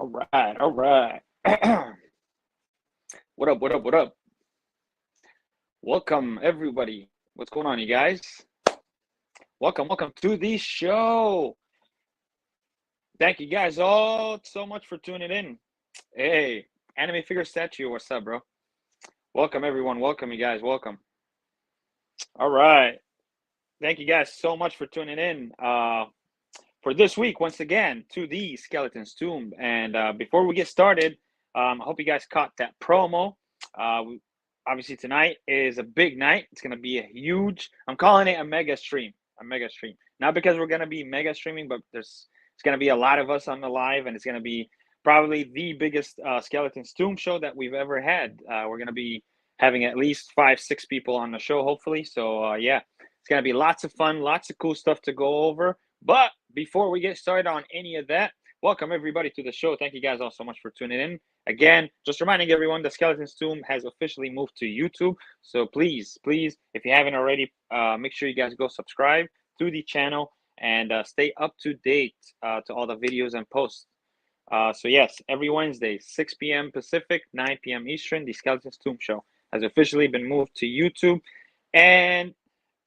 All right, all right. What up, what up, what up? Welcome, everybody. What's going on, you guys? Welcome to the show. Thank you guys all so much for tuning in. Hey, Anime Figure Statue, what's up, bro? Welcome, everyone. Welcome, you guys. Welcome. All right. Thank you guys so much for tuning in for this week, once again, to the Skeleton's Tomb. And before we get started, I hope you guys caught that promo. Obviously, tonight is a big night. It's going to be a huge, I'm calling it a mega stream. Not because we're going to be mega streaming, but it's going to be a lot of us on the live, and it's going to be probably the biggest Skeleton's Tomb show that we've ever had. We're going to be having at least 5-6 people on the show, hopefully. So, yeah, it's going to be lots of fun, lots of cool stuff to go over. But before we get started on any of that, welcome everybody to the show. Thank you guys all so much for tuning in. Again, just reminding everyone, the Skeleton's Tomb has officially moved to YouTube. So please, if you haven't already, make sure you guys go subscribe to the channel and stay up to date to all the videos and posts. So yes, every Wednesday, 6 p.m. Pacific, 9 p.m. Eastern, the Skeleton's Tomb show has officially been moved to YouTube. And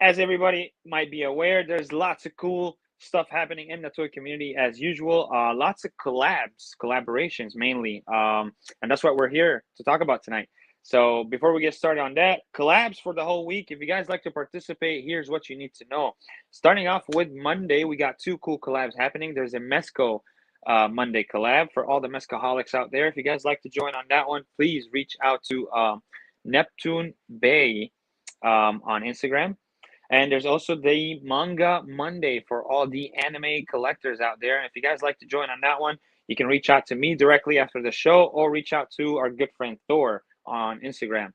as everybody might be aware, there's lots of cool stuff happening in the toy community as usual. Lots of collaborations mainly, and that's what we're here to talk about tonight. So before we get started on that, collabs for the whole week. If you guys like to participate, here's what you need to know. Starting off with Monday, we got 2 cool collabs happening. There's a Mezco Monday collab for all the Mezcoholics out there. If you guys like to join on that one, please reach out to Neptune Bay on Instagram. And there's also the Manga Monday for all the anime collectors out there. And if you guys like to join on that one, you can reach out to me directly after the show or reach out to our good friend Thor on Instagram.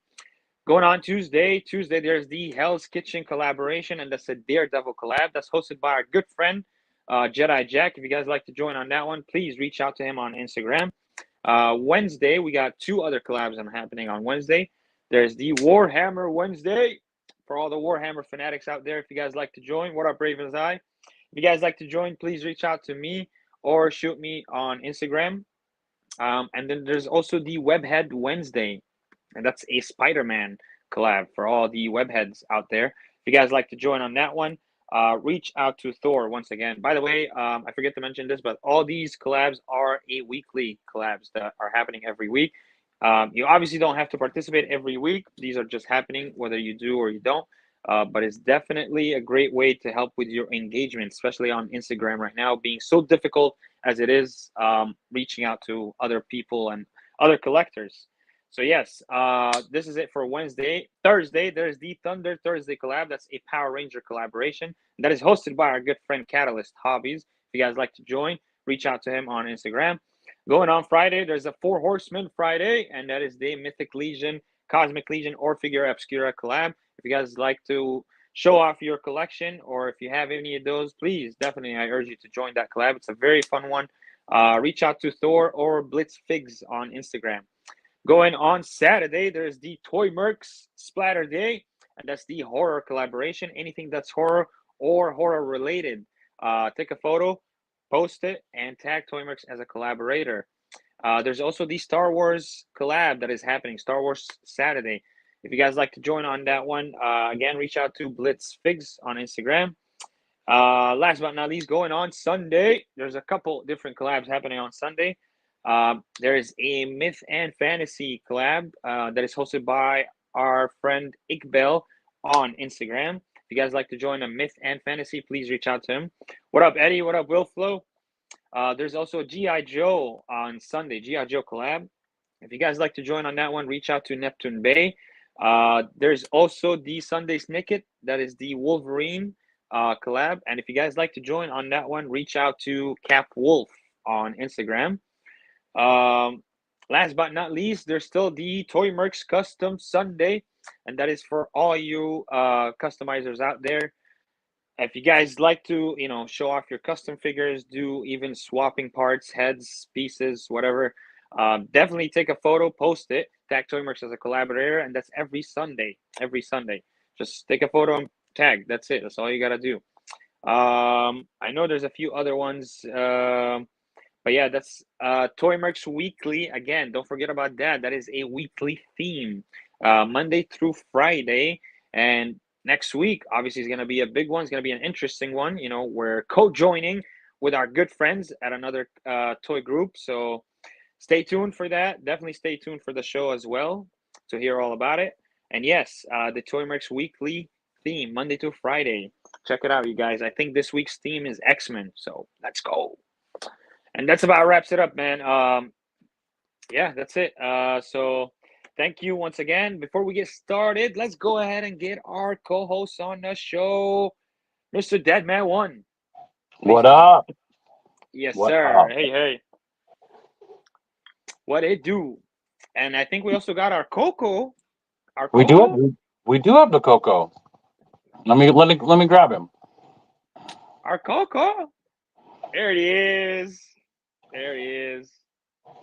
Going on Tuesday, there's the Hell's Kitchen collaboration, and that's a Daredevil collab that's hosted by our good friend Jedi Jack. If you guys like to join on that one, please reach out to him on Instagram. Wednesday, we got 2 other collabs happening on Wednesday. There's the Warhammer Wednesday for all the Warhammer fanatics out there. If you guys like to join, what up, Raven's Eye? If you guys like to join, please reach out to me or shoot me on Instagram. And then there's also the Webhead Wednesday, and that's a Spider-Man collab for all the webheads out there. If you guys like to join on that one, reach out to Thor once again. By the way, I forget to mention this, but all these collabs are a weekly collabs that are happening every week. You obviously don't have to participate every week. These are just happening whether you do or you don't. But it's definitely a great way to help with your engagement, especially on Instagram right now, being so difficult as it is reaching out to other people and other collectors. So yes, this is it for Wednesday. Thursday, there's the Thunder Thursday collab. That's a Power Ranger collaboration that is hosted by our good friend Catalyst Hobbies. If you guys like to join, reach out to him on Instagram. Going on Friday, there's a 4 Horsemen Friday, and that is the Mythic Legion, Cosmic Legion, or Figura Obscura collab. If you guys like to show off your collection, or if you have any of those, please, definitely, I urge you to join that collab. It's a very fun one. Reach out to Thor or Blitz Figs on Instagram. Going on Saturday, there's the Toymercs Splatter Day, and that's the horror collaboration. Anything that's horror or horror related, take a photo, post it, and tag Toymercs as a collaborator. There's also the Star Wars collab that is happening, Star Wars Saturday. If you guys like to join on that one, again, reach out to Blitz Figs on Instagram. Last but not least, going on Sunday, there's a couple different collabs happening on Sunday. There is a Myth and Fantasy collab that is hosted by our friend Iqbal on Instagram. If you guys like to join a Myth and Fantasy, please reach out to him. What up, Eddie? What up, Willflow? There's also G.I. on Sunday, G.I. Joe collab. If you guys like to join on that one, reach out to Neptune Bay. There's also the Sunday Snicket, that is the Wolverine collab. And if you guys like to join on that one, reach out to Cap Wolf on Instagram. Last but not least, there's still the Toymercs Custom Sunday, and that is for all you customizers out there. If you guys like to, show off your custom figures, do even swapping parts, heads, pieces, whatever, definitely take a photo, post it, tag Toymercs as a collaborator, and that's every Sunday. Just take a photo and tag. That's it. That's all you gotta do. I know there's a few other ones. But yeah, that's Toymercs Weekly. Again, don't forget about that. That is a weekly theme, Monday through Friday. And next week, obviously, is going to be a big one. It's going to be an interesting one. You know, we're co-joining with our good friends at another toy group. So stay tuned for that. Definitely stay tuned for the show as well to hear all about it. And yes, the Toymercs Weekly theme, Monday to Friday. Check it out, you guys. I think this week's theme is X-Men. So let's go. And that's about wraps it up, man. Yeah, that's it. So thank you once again. Before we get started, let's go ahead and get our co-host on the show, Mr. Deadman One. What up? Yes, What sir. up? Hey. What it do? And I think we also got our Coco. Our We Coco? do have the Coco. Let me grab him. Our Coco. There he is. There he is.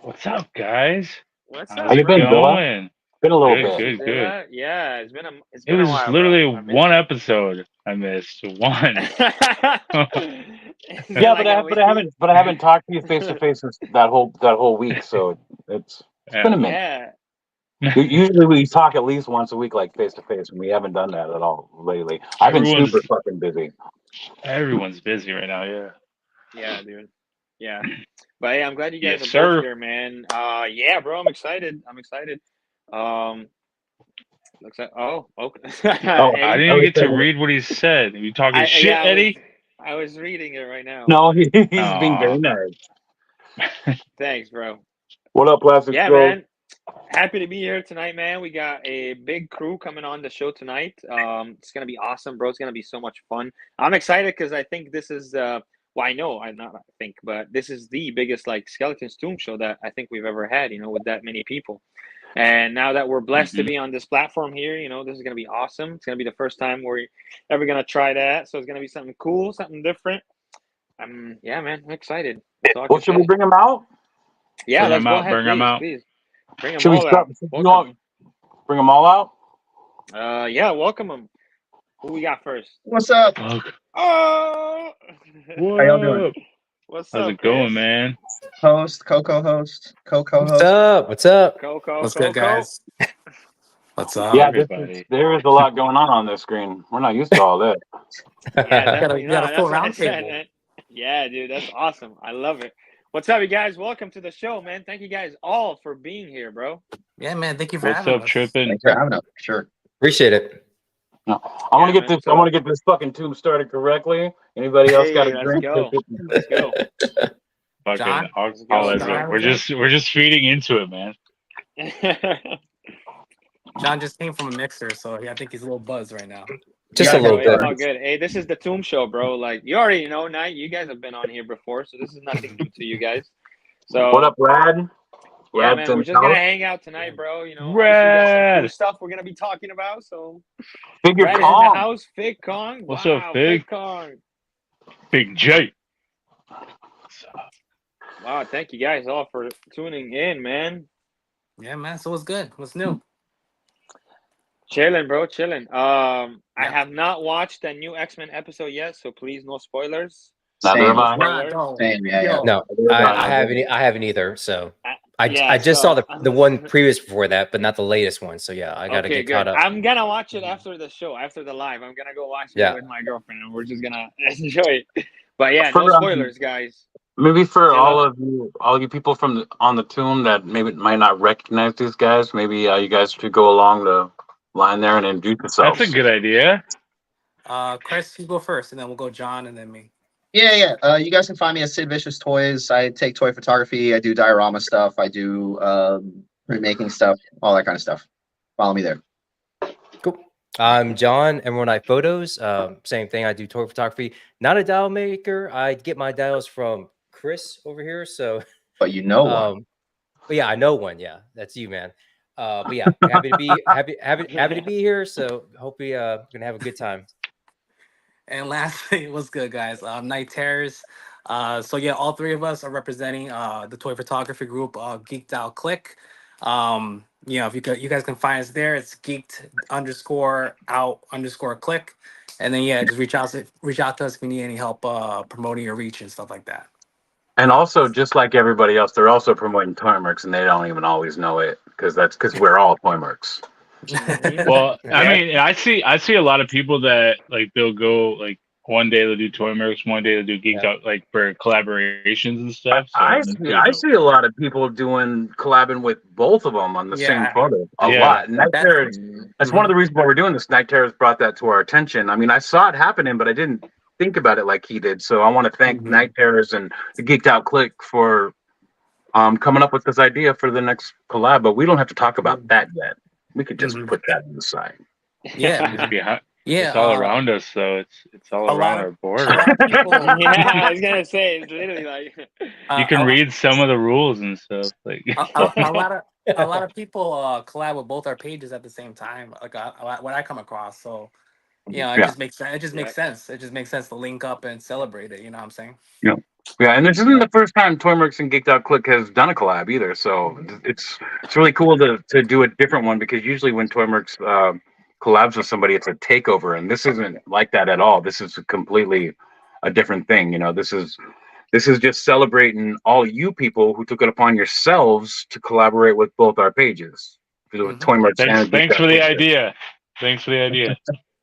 What's up, guys? What's How's up, How you it been, bro? Dilla? going? Been a little Good, bit. good. Yeah, it's It been a was while, literally bro. I missed one you. episode I missed. One. Is it Yeah, like a but week? I haven't talked to you face to face since that whole week. So it's been a minute. Yeah. Usually we talk at least once a week, like face to face, and we haven't done that at all lately. I've been super fucking busy. Everyone's busy right now. Yeah. Yeah, dude. Yeah. But hey, I'm glad you guys Yes, are both sir. here, man. Yeah, bro, I'm excited. Looks like okay. Oh, I Eddie. didn't even get to read what he said. Are you talking shit, Eddie? I was reading it right now. No, he's being Aw. very nice. Thanks, bro. What up, Plastic Yeah, Skull? man. Happy to be here tonight, man. We got a big crew coming on the show tonight. It's gonna be awesome, bro. It's gonna be so much fun. I'm excited because I think this is well, I know I not I think, but this is the biggest like Skeleton's Tomb show that I think we've ever had. You know, with that many people. And now that we're blessed to be on this platform here, you know, this is gonna be awesome. It's gonna be the first time we're ever gonna try that, so it's gonna be something cool, something different. Yeah, man, I'm excited. Well, should we bring him out? Yeah, Bring let's him go out. ahead, Bring him out. please. Bring them Should we all start? out. You Welcome. want bring them all out? Yeah, welcome them. Who we got first? What's up? Oh, What How y'all doing? up? what's How's up, it going, Chris? man? Host, co-host. What's up? What's up? Coco, What's Coco. good, guys? What's up? Yeah, Everybody. there is a lot going on this screen. We're not used to all that. Yeah, definitely. You got a full That's what I round said, table. man. Yeah, dude, that's awesome. I love it. What's up, you guys? Welcome to the show, man. Thank you guys all for being here, bro. Yeah, man. Thank you for What's having up, us. Trippin'? Thanks for having us. Sure. Appreciate it. No, I want to get man, this. I want to get this fucking tube started correctly. Anybody else got a Let's drink? go. Let's go. Fucking John? Let's go, everyone. bro. We're just feeding into it, man. John just came from a mixer, so I think he's a little buzzed right now. Just Just a a little little It's bit. all good. Hey, this is the Tomb Show, bro. Like you already know, Night. You guys have been on here before, so this is nothing new to you guys. So What up, Brad? yeah, Brad's man, in we're the just gonna house. hang out tonight, bro. You know, obviously we got some Rad. cool stuff we're gonna be talking about. So Figure Brad is in the Kong. house. Fig Kong. What's Wow, up, Fig? Fig Kong. Big J. Wow, thank you guys all for tuning in, man. Yeah, man. So what's good? What's new? Chilling, bro, chilling. I Yeah. have not watched the new X-Men episode yet, so please no spoilers. Neither Same. have I. Nah, don't. Same. Yeah. Yo, No, Neither have I haven't. I haven't either. So I just saw the one previous before that, but not the latest one. So yeah, I gotta get caught up. I'm gonna watch it after the show, after the live. I'm gonna go watch it Yeah. with my girlfriend, and we're just gonna enjoy it. But yeah, For, no spoilers, guys. Maybe for Yeah. all you people from on the tomb that maybe might not recognize these guys, maybe you guys should go along the line there and introduce yourselves. That's a good idea. Chris, you go first, and then we'll go John, and then me. Yeah. You guys can find me at Sid Vicious Toys. I take toy photography. I do diorama stuff. I do printmaking stuff, all that kind of stuff. Follow me there. Cool. I'm John, Emerald Eye Photos. Same thing. I do toy photography. Not a dial maker. I get my dials from Chris over here. So, But you know one. but yeah, I know one. Yeah, that's you, man. But yeah, happy to be happy to be here. So hope we gonna have a good time. And lastly, what's good, guys? Night Terrors. So yeah, all three of us are representing the toy photography group, Geeked Out Clique. You know, if you guys can find us there, it's geeked_out_click. And then yeah, just reach out to us if you need any help promoting your reach and stuff like that. And also, just like everybody else, they're also promoting Toymercs, and they don't even always know it because we're all Toymercs. Well, I Yeah. mean, I see a lot of people that like they'll go like one day they'll do Toymercs, one day they'll do Geeked Out like for collaborations and stuff. So I that's see, pretty I dope. see a lot of people collabing with both of them on the same Yeah. photo. A Yeah. lot. Night That's- Terrors. That's one of the reasons why we're doing this. Night Terrors brought that to our attention. I mean, I saw it happening, but I didn't think about it like he did. So I want to thank Night Terrors and the Geeked Out Clique for coming up with this idea for the next collab. But we don't have to talk about that yet. We could just put that to the side. Yeah. It's behind. Yeah. It's all around us, though. It's all a lot around our of border. a lot of people. Yeah, I was gonna say it's literally like You can a- read some of the rules and stuff. Like a lot of people collab with both our pages at the same time. Like what I come across, so it Yeah. just makes sense. It just makes Yeah. sense. It just makes sense to link up and celebrate it. You know what I'm saying? Yeah, and this isn't the first time Toymercs and Geeked Out Clique has done a collab either. So it's really cool to do a different one because usually when Toymercs collabs with somebody, it's a takeover, and this isn't like that at all. This is completely a different thing. You know, this is just celebrating all you people who took it upon yourselves to collaborate with both our pages. With Toymercs and thanks Geeked for Out the Clique. idea. Thanks for the idea.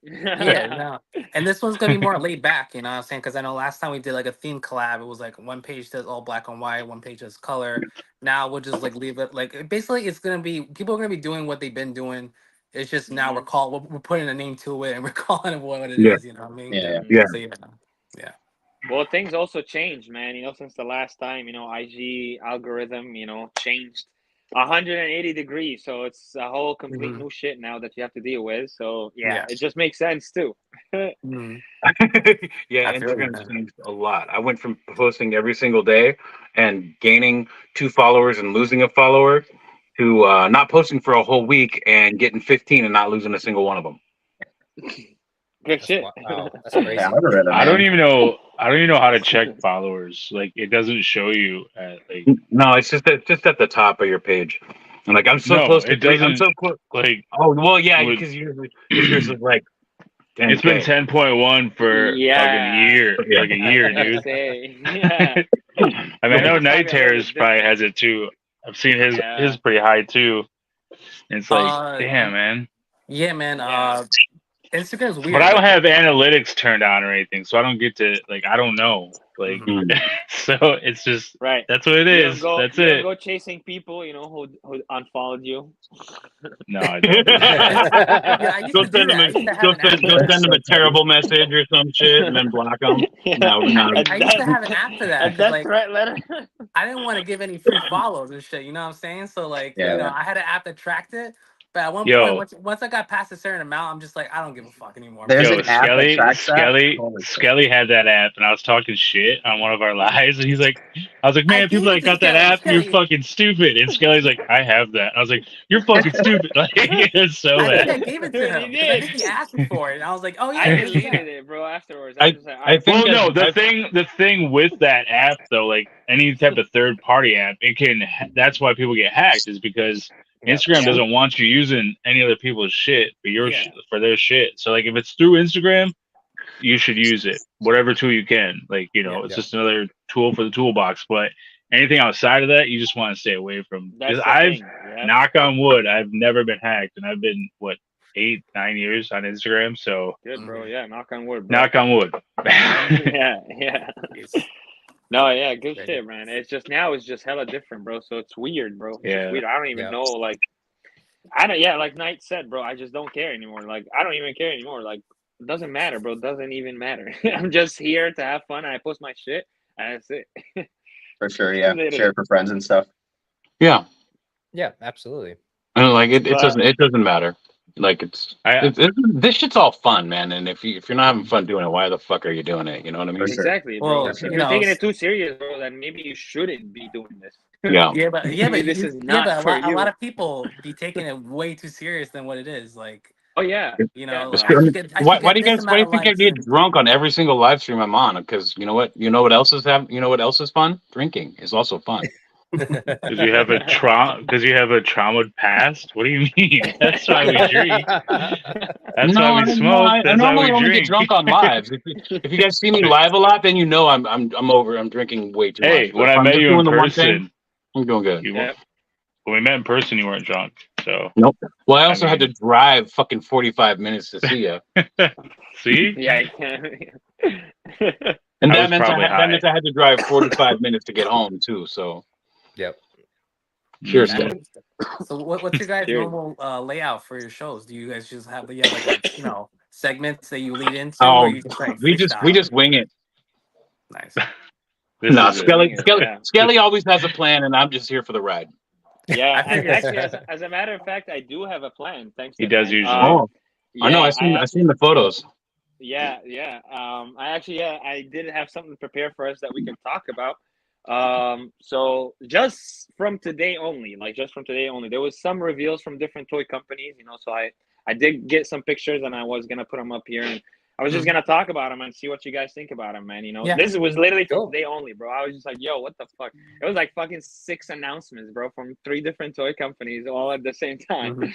Yeah, no. And this one's gonna be more laid back, you know what I'm saying? Because I know last time we did like a theme collab, it was like one page does all black and white, one page does color. Now we'll just like leave it like basically it's gonna be people are gonna be doing what they've been doing. It's just now we're putting a name to it and we're calling it what it is. You know what I mean? Yeah. So yeah. Well, things also changed, man. You know, since the last time, IG algorithm, changed 180 degrees. So it's a whole complete new shit now that you have to deal with. So yeah, it just makes sense too. Mhm. Yeah, I feel you, Instagram's man. changed a lot. I went from posting every single day and gaining 2 followers and losing a follower to not posting for a whole week and getting 15 and not losing a single one of them. Good shit. Wow, that's crazy. Yeah, algorithm, I don't man. even know. I don't even know how to check followers. Like it doesn't show you at like. No, it's just at the top of your page. And like I'm so No, close to it doesn't. I'm so close. Like Oh well, yeah, would- because yours is like 10K. it's been 10.1 for Yeah. fucking year, Yeah. like a year, I was gonna dude. say, yeah. I mean, I know It's probably Night a little Terrors bit probably different. has it too. I've seen his Yeah. pretty high too. And it's like, damn, man. Yeah, man. Yeah. Instagram's weird. But I don't have analytics turned on or anything, so I don't get to like. I don't know, like. So it's just Right. that's what it You don't is. go, That's you don't it. go chasing people, who unfollowed you. No, I don't. Yeah, I used Go to do send that. I them used to have an app. go send them a terrible message or some shit and then block them. No, no. I used to have an app for that A 'cause, death like, threat letter. I didn't want to give any free follows and shit. You know what I'm saying? So like, Yeah. I had an app that tracked it. But at one Yo. point, once I got past a certain amount, I'm just like, I don't give a fuck anymore. There's Yo, an app that tracks that? Holy shit. Skelly had that app, and I was talking shit on one of our lives, and he's like, I was like, man, people gave that it to got that Skelly. app, you're Skelly- fucking stupid. And Skelly's like, I have that. I was like, you're fucking stupid. Like, it's so I think bad. I gave it to Dude, him. he 'cause I did. think he asked me for it. And I was like, oh, yeah. I here's the deleted app. it, bro. Afterwards, I I was just like, I think Well, no, that- the thing with that app though, like any type of third party app, that's why people get hacked is because Instagram doesn't want you using any other people's shit for their shit. So like if it's through Instagram, you should use it, whatever tool you can. Like it's just another tool for the toolbox. But anything outside of that, you just want to stay away from. that's Because the I've thing. Yeah. knock on wood, I've never been hacked, and I've been 8-9 years on Instagram. So Good, bro. Yeah, knock on wood, bro. knock on wood. Yeah. No, yeah, good Very shit, man. It's just now it's just hella different, bro. So it's weird, bro. It's Yeah. just weird. I don't even know, like, like Knight said, bro. I just don't care anymore. Like, I don't even care anymore. Like, it doesn't matter, bro. It doesn't even matter. I'm just here to have fun. I post my shit, and that's it. For sure, yeah. Literally. Share it for friends and stuff. yeah. Yeah, absolutely. I mean, like it But- doesn't matter. Like this shit's all fun, man. And if you're not having fun doing it, why the fuck are you doing it? You know what I mean? Exactly, bro. Well, If you you're know, taking it too serious, bro, then maybe you shouldn't be doing this. Yeah. but This is not for a you. lot of people be taking it way too serious than what it is. Like, Oh yeah. Why do you think I get drunk on every single live stream I'm on? Because you know what else is fun? Drinking is also fun. Because you have a trauma past. What do you mean? That's why we drink. That's why we smoke. I That's why normally we only drink. get drunk on lives. If you guys see me live a lot, then you know I'm drinking way too much. Hey, But when if I I'm met just you doing in the one thing, person, I'm doing good. Yep. when we met in person, you weren't drunk. So Nope. Well, I also had to mean- drive fucking 45 minutes to see you, see, Yeah, I can. and I that was meant probably that meant I had to drive 45 minutes to get home too. So Yep. cheers, Mhm. guys. So what's your guys' Cheers. normal layout for your shows? Do you guys just have like a segments that you lead into, Oh, or you just like we freestyle? just wing it. Nice. This No, is it. Yeah. Skelly always has a plan, and I'm just here for the ride. Yeah, I figured. actually, as a matter of fact, I do have a plan. Thanks. He to does Ben. usually. Oh, I know. Yeah, I seen the photos. yeah. I did have something prepared for us that we can talk about. So just from today only, there was some reveals from different toy companies, so I did get some pictures and I was gonna put them up here, and I was just gonna talk about them and see what you guys think about them, man. Yeah. This was literally from Cool. today only, bro. I was just like, yo, what the fuck? It was like fucking 6 announcements, bro, from 3 different toy companies all at the same time. Mhm.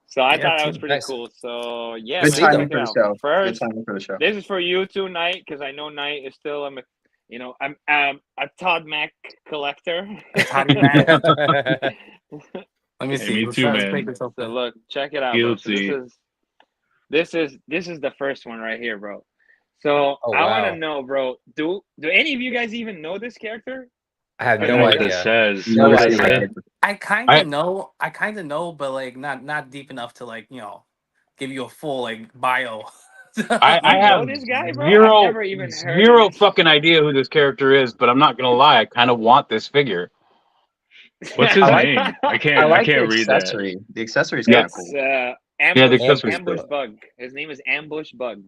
So I Yeah, thought that was pretty nice. cool. So yeah, Good man, timing check for it the out. show. Good First, timing for the show. this is for you two, Knight, because I know Knight is still I'm a Todd Mac collector. Toddy Mac. Let me Hey, see. me Let's too, try to man. break this So open. look, check it out, bro. So Guilty. this is the first one right here, bro. So Oh, I want wow. to know, bro. Do any of you guys even know this character? I have I no know what idea. this says. No What does idea. it say? I kind of know. I kind of know, but like not deep enough to like give you a full like bio. I You have know this guy, bro? I've zero never even heard of this. fucking idea who this character is, but I'm not gonna lie, I kind of want this figure. What's his I like- name? I I can't like the read that. accessory. The accessory is Yeah. kind of It's cool. Yeah, the Ambush, accessory's Ambush cool. Bug. His name is Ambush Bug.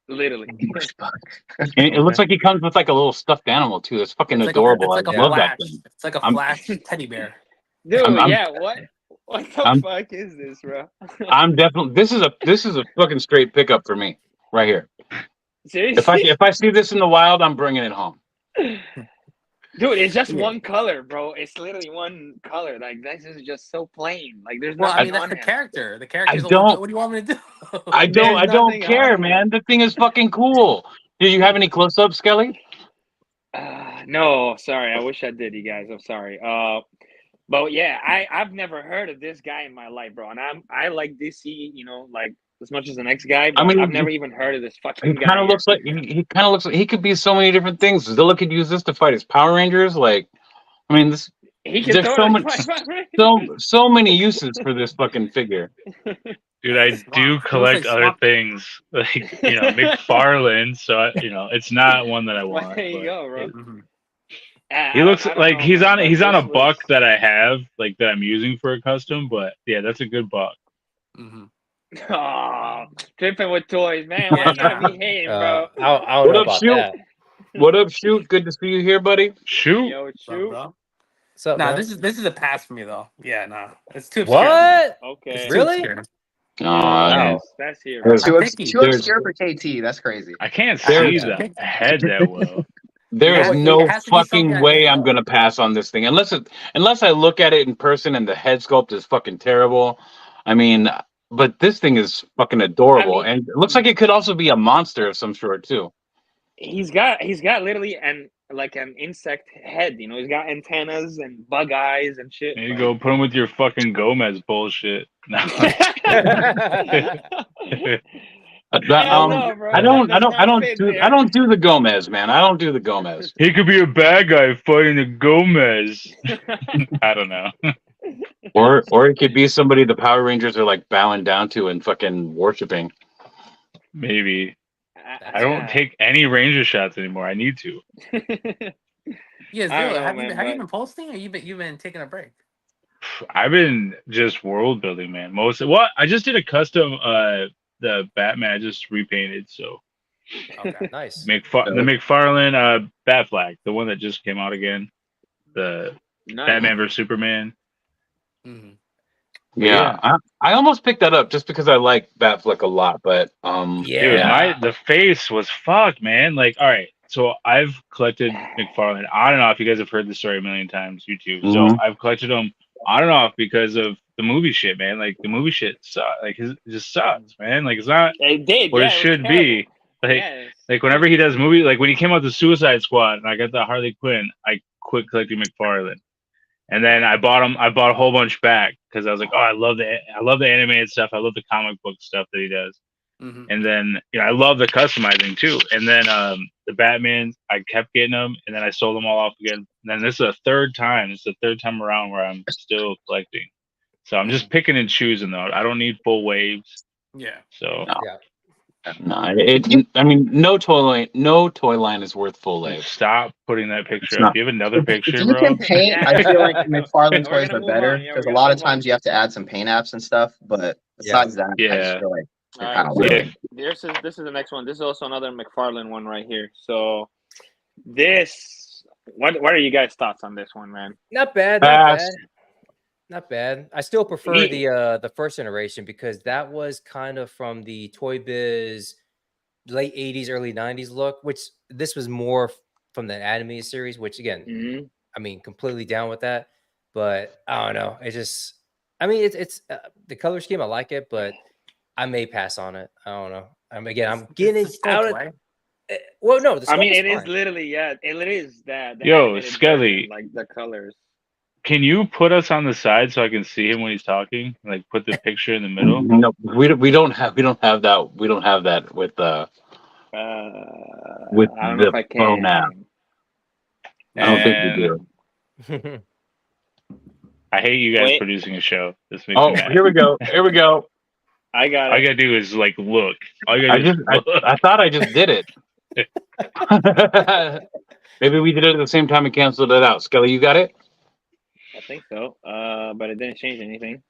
Literally. And it looks like he comes with like a little stuffed animal too. It's fucking It's like adorable. it's like I a love flash. that thing. It's like a I'm- flash teddy bear. Dude, I'm- yeah, what the I'm- fuck is this, bro? I'm definitely this is a fucking straight pickup for me right here. Seriously? If I see this in the wild, I'm bringing it home. Dude, it's just Yeah. one color, bro. It's literally one color. Like, this is just so plain. Like, there's Well, I nothing mean that's on the him. character. The character's I the one. don't- What do you want me to do? I don't There's nothing care, on man. The thing is fucking cool. Do you have any close-ups, Skelly? No, sorry. I wish I did, you guys. I'm sorry. But yeah, I've never heard of this guy in my life, bro. And I like DC, like as much as the next guy, but I mean, I've never even heard of this fucking He guy. kind of looks like he could be so many different things. Zilla could use this to fight his Power Rangers. Like, I mean, He can there's so totally much, fight. so many uses for this fucking figure. Dude, I Swamp. do It looks collect like other swamp. things like McFarlane. So it's not one that I Well, want. there you but go, bro. Mhm. He looks I don't like know, he's man, on but he's on a this buck was- that I have, like that I'm using for a custom. But yeah, that's a good buck. Mhm. Oh, tripping with toys, man. Yeah, Why you gotta nah. behave, bro? I don't What know up, about Shoot? that. What up, Shoot? Good to see you here, buddy. Shoot. Yo, What's up, shoot. bro? What's up, Nah, man? this is a pass for me though. Yeah, nah, it's too obscure. What? Okay. It's too Really? obscure. Wow. That's here. There's- Bro. Too obscure for KT. That's crazy. I can't There's- see the head that well. There is It no has to be something fucking I way think I'm of. gonna pass on this thing unless I look at it in person and the head sculpt is fucking terrible. I mean, but this thing is fucking adorable, I mean- and it looks like it could also be a monster of some sort too. He's got literally an insect head. He's got antennas and bug eyes and shit. There you go. Put him with your fucking Gomez bullshit. No. Hell no, bro. I That don't does not fit there. do the Gomez, man. I don't do the Gomez. He could be a bad guy fighting a Gomez. I don't know. Or it could be somebody the Power Rangers are like bowing down to and fucking worshiping. Maybe. I don't take any Ranger shots anymore. I need to. Yeah, I don't know, have man, you but- been posting, or you've been taking a break? I've been just world building, man. I just did a custom the Batman I just repainted, so Okay. Nice. the McFarlane Bat Flag, the one that just came out again. The Nice. Batman vs Superman. Mhm. Yeah, I almost picked that up just because I like Batfleck a lot, but Dude, the face was fucked, man. Like, all right, so I've collected McFarlane on and off. You guys have heard the story a million times, YouTube. So Mhm. I've collected them on and off because of the movie shit, man. Like the movie shit sucks. Like it just sucks, man. Like it's not It did. what Yeah, it was should terrible. be. Like Yes. like whenever he does movie, like when he came out the Suicide Squad and I got the Harley Quinn, I quit collecting McFarlane. And then I bought a whole bunch back because I was like, oh, I love the animated stuff. I love the comic book stuff that he does. Mhm. And then I love the customizing too. And then the Batman, I kept getting them, and then I sold them all off again. And then this is the third time. It's the third time around where I'm still collecting. So I'm just picking and choosing though. I don't need full waves. Yeah. So No, I mean, no toy line is worth full legs. stop putting that picture It's up. not- Do you have another If picture, you bro? can paint, I feel like McFarlane We're toys gonna are move better on. Yeah, because we're a lot gonna of move on. times you have to add some paint apps and stuff. But besides that, I Yeah. just feel like All they're right, kind of so weird. this is the next one. This is also another McFarlane one right here. So this, what are you guys' thoughts on this one, man? Not bad. Pass. Not bad. I still prefer the first generation because that was kind of from the Toy Biz late 80s, early 90s look, which this was more from the animated series, which again, Mhm. I mean, completely down with that. But I don't know. It's just, I mean, it's the color scheme. I like it, but I may pass on it. I don't know. I'm getting It's the out sculpt, of. right? Well, no, the I mean, sculpt it is fine. literally, yeah, it is that. The Yo, animated Skelly. version, like the colors. Can you put us on the side so I can see him when he's talking? Like put the picture in the middle. No, we don't have that. We don't have that with I don't know the if I can. phone app. I don't think we do. I hate you guys Wait. producing a show. This makes Oh, me mad. here we go. Here we go. I got All it. you gotta do is like look. All you gotta do is look. I thought I just did it. Maybe we did it at the same time and canceled it out. Skelly, you got it? I think so. But it didn't change anything.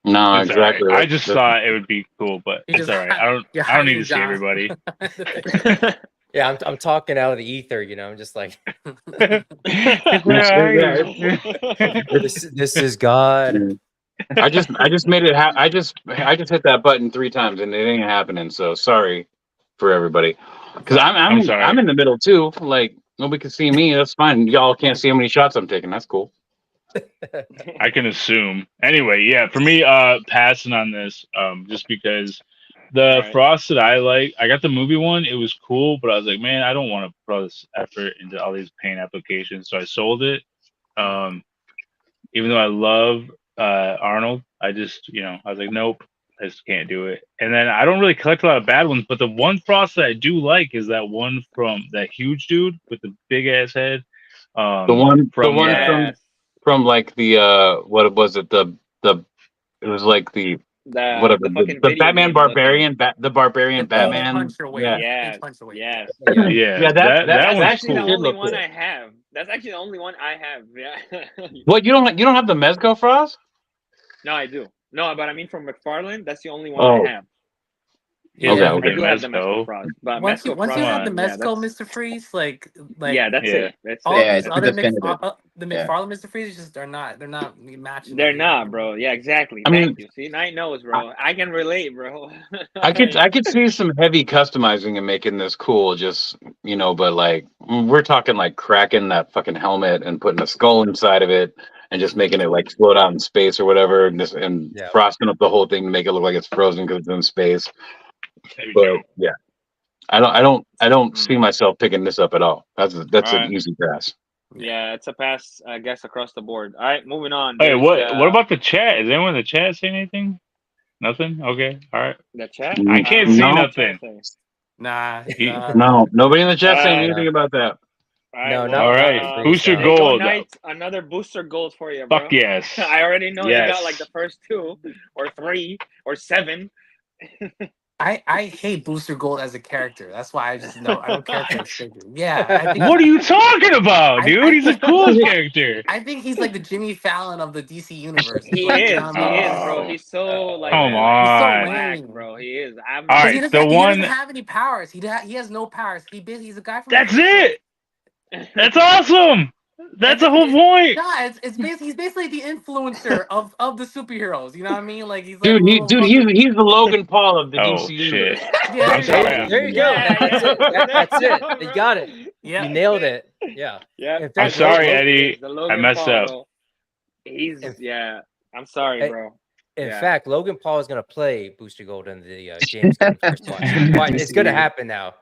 No, It's all right. exactly. I just thought it would be cool, but You it's just- all right. I you're don't need hiding to see John. everybody. Yeah, I'm talking out of the ether, you know. I'm just like, this is God. I just made it. I just hit that button 3 times and it ain't happening. So sorry for everybody. Because I'm sorry. I'm in the middle too. Like nobody can see me. That's fine. Y'all can't see how many shots I'm taking. That's cool. I can assume. Anyway, yeah, for me, passing on this, just because the Right. Frost that I like, I got the movie one. It was cool, but I was like, man, I don't want to put all this effort into all these paint applications, so I sold it. Even though I love Arnold, I just, I was like, nope, I just can't do it. And then I don't really collect a lot of bad ones, but the one Frost that I do like is that one from that huge dude with the big ass head. The one Yes. from like the what was it? The it was like the whatever The fucking the video Batman game Barbarian the Barbarian Batman. Puncher weight. Yeah. Yes. Puncher weight. Yes. Yeah, that That's one's actually cool. the only Look one cool. I have. That's actually the only one I have. Yeah. What you don't have the Mezco Frost? No, I do. No, but I mean from McFarlane, that's the only one Oh. I have. Yeah. Okay, I okay. do have the Mezco. Mezco Frost, but Once you Mezco have the Frost, Mezco that's- Mr. Freeze, like yeah, that's Yeah. it. That's all it. Yeah, these it's other definitive. the McFarlane Mr. Freeze just they're not matching. They're not, bro. Yeah, exactly. I mean- Thank you. See, Knight knows, bro. I can relate, bro. I could see some heavy customizing and making this cool, just but like we're talking like cracking that fucking helmet and putting a skull inside of it and just making it like float out in space or whatever, and Yeah. frosting up the whole thing to make it look like it's frozen because it's in space. There we But go. yeah, I don't see myself picking this up at all. That's Alright. an easy pass. Yeah, it's a pass, I guess, across the board. All right, moving on. Hey, There's, what about the chat? Is anyone in the chat saying anything? Nothing? Okay. All right. the chat? I can't see No. nothing. Nah. No, nobody in the chat saying Uh, anything about that. All right, No, well, not All right. Freeze, Booster no. there you go, gold. Knight. Another booster gold for you, bro. Fuck yes. I already know Yes. you got like the first 2 or 3 or 7. I hate Booster Gold as a character. That's why I just know I don't care for his figure. Yeah. I think, What are you talking about, I- dude? I- He's the coolest character. I think he's like the Jimmy Fallon of the DC universe. He Like, is, you know what I mean? bro. He's so like Come He's so on. black, lame. bro. He is. I'm All Because right, he doesn't, the he one- doesn't have any powers. He has no powers. He's a guy from. That's it. That's awesome. That's the whole point. Yeah, it's basically he's basically the influencer of the superheroes. You know what I mean? Like he's like Dude, a little fucking- he's the Logan Paul of the Oh DC shit. universe. Yeah, I'm sorry. There you go. Yeah, That's it. yeah. That's it. They got it. Yeah. You nailed it. Yeah. Yeah. In I'm fact, sorry, Logan Eddie. is the Logan I messed Paul, up. bro. He's If- yeah. I'm sorry, Hey, bro. In Yeah. fact, Logan Paul is going to play Booster Gold in the James Gunn first watch. But it's going to happen now.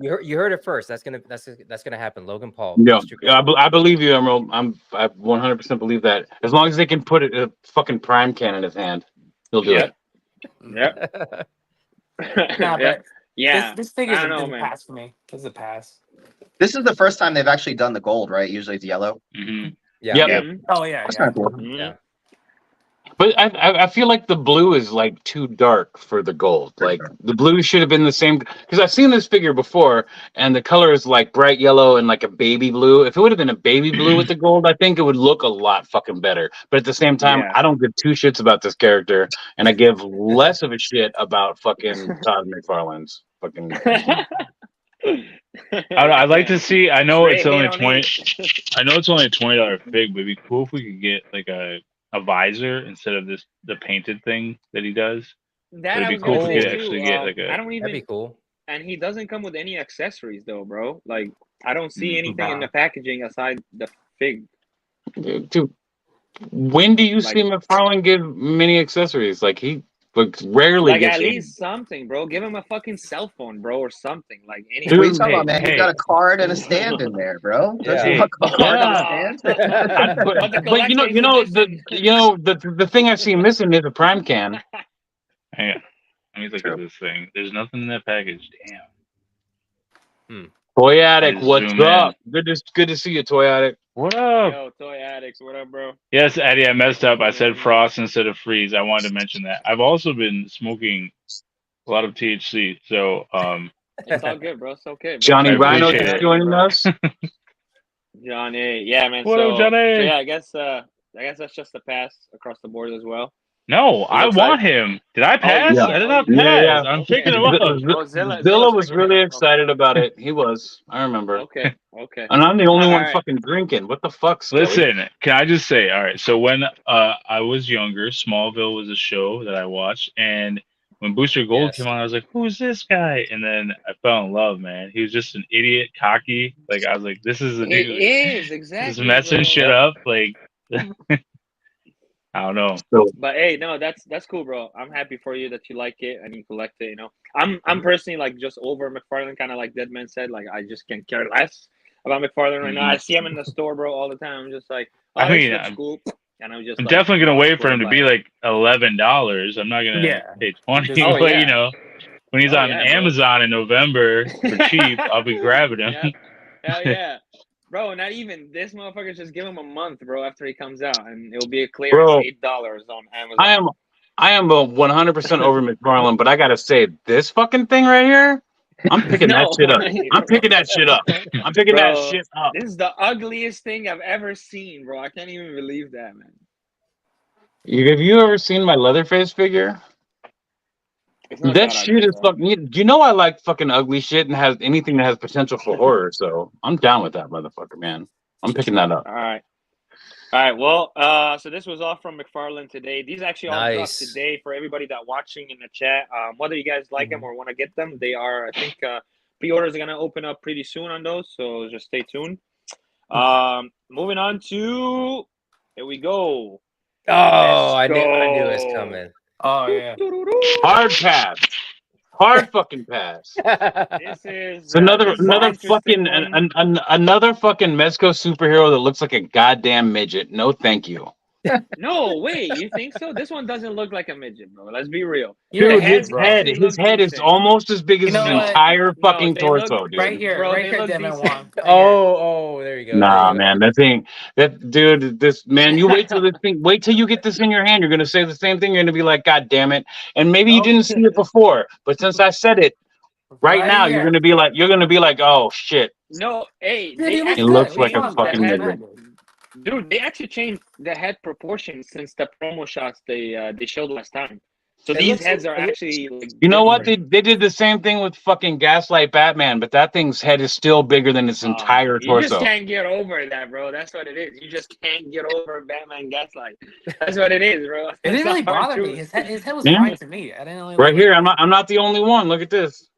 You heard it first. That's gonna happen. Logan Paul. Yeah, Booster Gold. I believe you, Emerald. I 100% believe that. As long as they can put a fucking prime can in his hand, he'll do Yep. it. Yep. Nah, Yep. but Yeah. this thing I is don't know, a man. pass for me. This is a pass. This is the first time they've actually done the gold, right? Usually it's yellow. Mm-hmm. Yeah. Yep. Yeah. Oh yeah, That's yeah. not cool. Mhm. Yeah. But I feel like the blue is like too dark for the gold. Like the blue should have been the same because I've seen this figure before, and the color is like bright yellow and like a baby blue. If it would have been a baby blue with the gold, I think it would look a lot fucking better. But at the same time, Yeah. I don't give two shits about this character, and I give less of a shit about fucking Todd McFarlane's fucking. I'd like to see. I know Straight it's only hate on 20. it. I know it's only a $20 fig, but it'd be cool if we could get like a visor instead of the painted thing that he does. That It'd I be was cool gonna if we say could too. actually get like I a. don't That'd be even, cool. and he doesn't come with any accessories though, bro. Like I don't see Mm. anything in Nah. the packaging aside the fig. Dude, when do you Like- see McFarlane give many accessories? Like he rarely Like gets at any. least something, bro. Give him a fucking cell phone, bro, or something. Like What are you anything. talking about, man? hey. You got a card and a stand in there, bro. Don't you Yeah. want a card and a Oh. stand? But the But the thing I see missing is a prime can. Hang on. Let me look at this thing. There's nothing in that package. Damn. Toy Addict, Just what's zoom in. up? Good to see you, Toy Addict. What up? Yo, Toy Addicts, what up, bro? Yes, Eddie, I messed up. I said frost instead of freeze. I wanted to mention that. I've also been smoking a lot of THC. So It's all good, bro. It's okay, bro. Johnny I Rhino appreciate just it. joining us. Johnny, yeah, man. What up, So Johnny? yeah, I guess that's just a pass across the board as well. No, I looks want like- him. Did I pass? yeah. I did not Yeah, pass. yeah. I'm picking him up. Zilla Zilla was picking really it up. excited about it. He was. I remember. Okay. And I'm the only one Alright. fucking drinking. What the fuck, Skelly? Listen, can I just say, all right, so when I was younger, Smallville was a show that I watched, and when Booster Gold Yes. came on, I was like, who's this guy? And then I fell in love, man. He was just an idiot, cocky. Like, I was like, this is the It dude. is exactly. Just messing bro. shit up. Like, I don't know. So, But hey, no, that's cool, bro. I'm happy for you that you like it and you collect it. You know, I'm personally like just over McFarlane, kind of like Deadman said. Like I just can care less about McFarlane right now. I see him in the store, bro, all the time. I'm just like, oh, I mean, this looks cool. And I'm just I'm like, definitely gonna oh, wait it's for him to cool, be but- like $11. I'm not gonna Yeah. pay 20. Oh, But yeah. you know, when he's Oh, on yeah, bro. Amazon in November for cheap, I'll be grabbing him. Yeah. Hell yeah. Bro, not even this motherfucker. Just give him a month, bro, after he comes out, and it'll be a clearance Bro, $8 on Amazon. I am a 100% over McFarlane, but I gotta say, this fucking thing right here, I'm picking that shit up. I'm picking that shit up. I'm picking that Bro, shit up. This is the ugliest thing I've ever seen, bro. I can't even believe that, man. Have you ever seen my Leatherface figure? It's not That shit ugly, is bro. fucking. You know I like fucking ugly shit and has anything that has potential for horror. So I'm down with that motherfucker, man. I'm picking that up. All right. Well, so this was all from McFarlane today. These actually all dropped Nice. today for everybody that watching in the chat. Whether you guys like them or want to get them, they are. I think pre-orders are gonna open up pretty soon on those, so just stay tuned. Moving on to here we go. Oh, I knew Let's it was go. coming. Oh yeah. Hard pass. Hard fucking pass. This is It's another this is an interesting fucking one. another fucking Mezco superhero that looks like a goddamn midget. No, thank you. No, wait, you think so? This one doesn't look like a midget, bro. Let's be real. You're Dude, the his bro. head is insane. almost as big as You know his what? entire No, fucking they look torso, dude. Right here, Bro, right they here, look Devin decent. Wong. Right Oh, there you go. Nah, there you go. man, man, you wait till wait till you get this in your hand. You're gonna say the same thing. You're gonna be like, God damn it! And maybe you Oh. didn't see it before, but since I said it right now, here. you're gonna be like, oh shit. No, hey, Dude, they he looks It actually looks good. like a changed fucking the head. midget. Dude, they actually changed the head proportion since the promo shots they showed last time. So It these looks- heads are it looks- actually like, You know what? different. They did the same thing with fucking Gaslight Batman, but that thing's head is still bigger than its entire You just torso. can't get over that, bro. That's what it is. You just can't get over Batman Gaslight. That's what it is, bro. It That's didn't really the hard bother me. truth. His head was Yeah. fine to me. I didn't really Right like here, I'm not the only one. Look at this.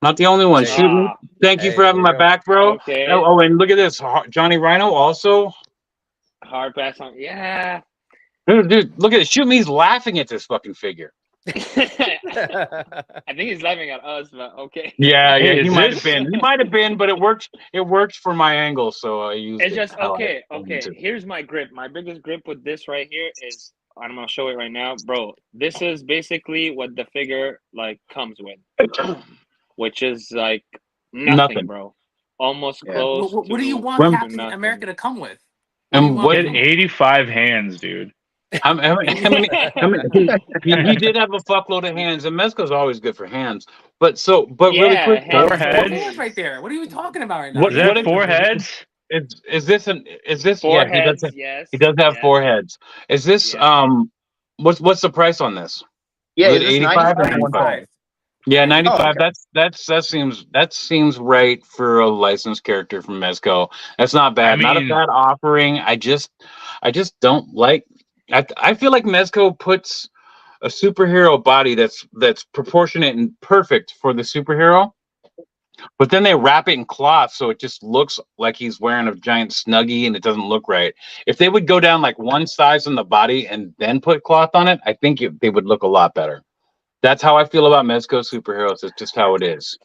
Not the only one. Hey. Shoot me. Thank you for Hey, having my there you go. back, bro. Okay. Oh, and look at this. Johnny Rhino also. Hard pass on. Yeah. Dude, look at it. Shoot me's laughing at this fucking figure. I think he's laughing at us, but okay. Yeah, Hey, he is might this- have been. He might have been, but it worked. It worked for my angle, so I used It's it. just how I okay. wanted to. Here's my grip. My biggest grip with this right here is I'm gonna show it right now, bro. This is basically what the figure like comes with, which is like nothing. bro. Almost Yeah. close. What do you to want When- Captain nothing. America to come with? And What He do had you want? 85 hands, dude. How many, he did have a fuckload of hands, and Mezco's always good for hands. But really Yeah, quick, hands. Four Four heads? hands right there. What are you talking about right now? What- Is that what- 4 heads? is this? Four Yeah, heads. Yes. he does have yes. 4 heads. Is this Yeah. what's the price on this? Yeah, Is is it this 85 or 95 or 112? Yeah, 95. okay. That seems right for a licensed character from Mezco. That's not bad. I Not a mean- bad offering. I just don't like. I feel like Mezco puts a superhero body that's proportionate and perfect for the superhero, but then they wrap it in cloth so it just looks like he's wearing a giant snuggie and it doesn't look right. If they would go down like one size on the body and then put cloth on it, I think they would look a lot better. That's how I feel about Mezco superheroes. It's just how it is.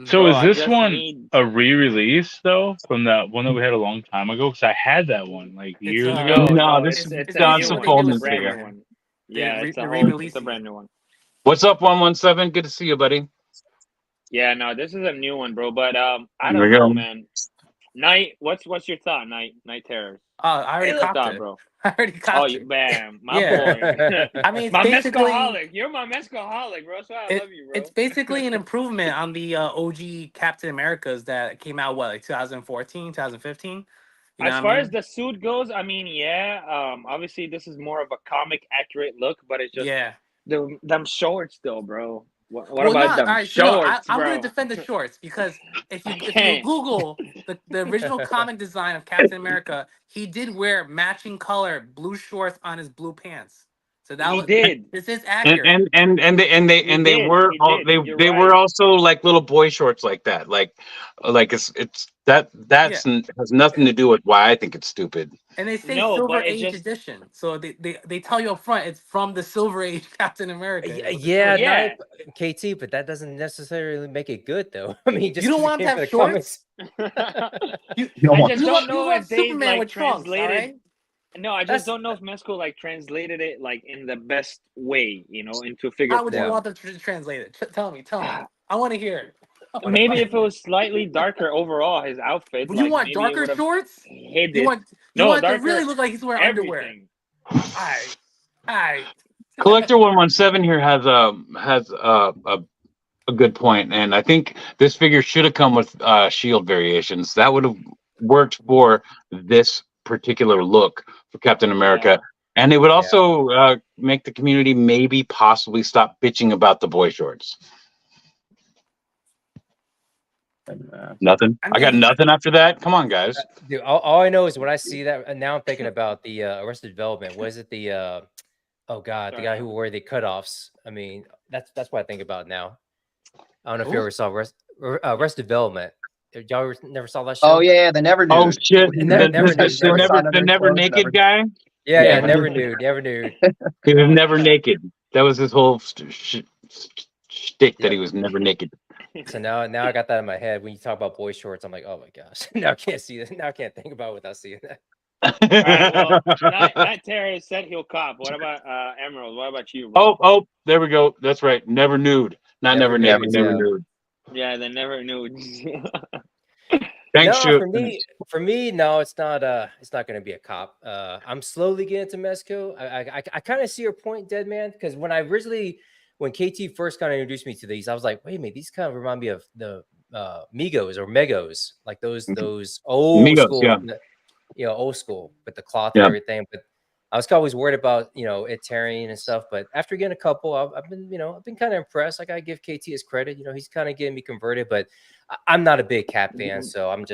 So Bro, is I this just one need- a re-release though from that one that we had a long time ago? Because I had that one like years No, ago. No, this is it's John a new one. Saffolman's It's a brand figure. new one. They Yeah, re- it's a they're whole. re-releasing It's a it. brand new one. What's up, 117? Good to see you, buddy. Yeah, no, this is a new one, bro. But I There don't we know, go. man. Night, what's your thought? Night Terrors. I already What's your copped thought, it. bro? I already Oh, copped you it. bam, my Yeah. boy. I mean, it's My basically mescoholic. You're my mescoholic, bro. That's why I love you, bro. it's basically an improvement on the OG Captain Americas that came out like 2014, 2015. You know As what far I as mean? the suit goes, I mean, yeah. Obviously this is more of a comic accurate look, but it's just Yeah. them shorts, though, bro. What Well, about not them all right. So no, shorts, I'm bro? gonna defend the shorts because if you can't. Google the original comic design of Captain America, he did wear matching color blue shorts on his blue pants. So that He was did. this is accurate. And they He did, were he all did. You're they were right. also like little boy shorts like that. Like it's that's has nothing to do with why I think it's stupid. And they say No, Silver but it Age just edition, so they tell you up front it's from the Silver Age Captain America. Yeah, with the yeah, shorts. Yeah. KT, but that doesn't necessarily make it good, though. I mean, just You don't 'cause it want came to from have the comics. shorts. You don't I want just you don't want know want if they Superman like with trunks, all translated. right? No, I That's just don't know if Mesco like translated it like in the best way, into figure How would you form. want them to translate it? Tell me. I want to hear it. Maybe if it was slightly darker overall, his outfit. Would you Like want maybe it darker would have shorts? hid You it. want No, it to darker. really look like he's wearing underwear. Everything. Alright. Collector 117 here has a good point, and I think this figure should have come with shield variations. That would have worked for this particular look for Captain America. And it would also make the community maybe possibly stop bitching about the boy shorts. Nothing. I got nothing after that. Come on, guys. Dude, all I know is when I see that, and now I'm thinking about the Arrested Development. Was it the oh god, the guy who wore the cutoffs? I mean, that's what I think about now. I don't know if you ever saw Arrested Development. Y'all never saw that show? Oh yeah, the Never Nude. Oh shit, the never naked guy. Yeah, never nude. He was never naked. That was his whole shtick that he was never naked. So now I got that in my head. When you talk about boy shorts, I'm like, oh my gosh, now I can't see that. Now I can't think about it without seeing that. All right, well, Night Terror said he'll cop. What about Emerald? What about you, bro? Oh, there we go. That's right. Never nude. Not never naked. Never nude. Yeah, they never knew. Thanks, no, for me, no, it's not going to be a cop. I'm slowly getting to Mezco. I kind of see your point, Dead Man, because when KT first kind of introduced me to these, I was like, wait a minute, these kind of remind me of the Migos or Megos, like those old Migos, school, old school with the cloth and everything. But I was always worried about it tearing and stuff. But after getting a couple, I've been kind of impressed. Like I give KT his credit. He's kind of getting me converted, but I'm not a big Cap fan, so I'm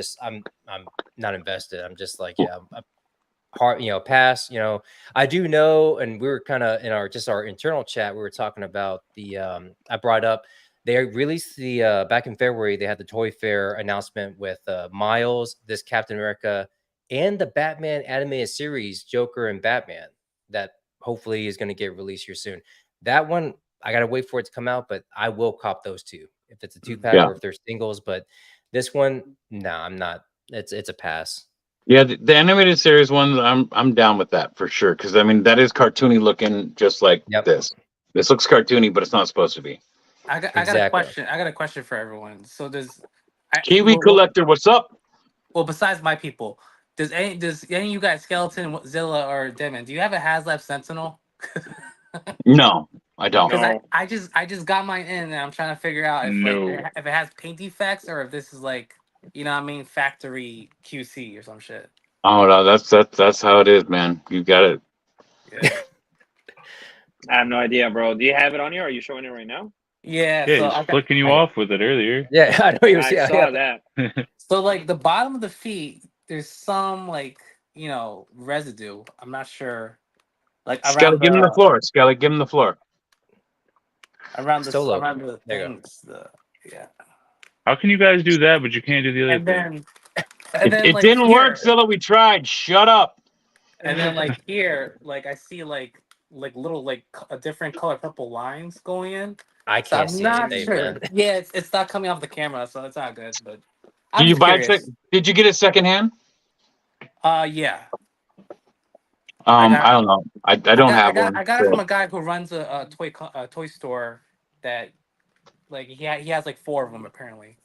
not invested. I'm just like, pass. I do know, and we were kind of in our internal chat. We were talking about I brought up They released the back in February. They had the Toy Fair announcement with Miles, this Captain America, and the Batman animated series, Joker and Batman, that hopefully is going to get released here soon. That one, I got to wait for it to come out, but I will cop those two if it's a 2-pack or if they're singles. But this one, no, I'm not. It's a pass. Yeah, the animated series ones, I'm down with that for sure. Because I mean, that is cartoony looking, just like this. This looks cartoony, but it's not supposed to be. I got a question. I got a question for everyone. So Kiwi Collector, what's up? Well, besides my people, does any of you guys, Skeleton, Zilla, or Demon, do you have a HasLab Sentinel? No, I don't. Because I just got mine in, and I'm trying to figure out if if it has paint defects or if this is like, you know what I mean, factory QC or some shit. Oh no, that's how it is, man. You got it. Yeah. I have no idea, bro. Do you have it on you? Or are you showing it right now? Yeah, so he's flicking you off with it earlier. Yeah, I know you saw that. So like the bottom of the feet, there's some like, you know, residue. I'm not sure. Like Skelly, give him the floor. Skelly, give him the floor. Around the things. Yeah. How can you guys do that, but you can't do the other and thing? Then it like, didn't work, Zilla. We tried. Shut up. And then like here, like I see like little like a different color purple lines going in. I can't see anything, sure. man. Yeah, it's not coming off the camera, so it's not good. But Did you buy it? Did you get it secondhand? Yeah. I don't know. I don't have one. I got it from a guy who runs a toy store that, like, he has like 4 of them apparently.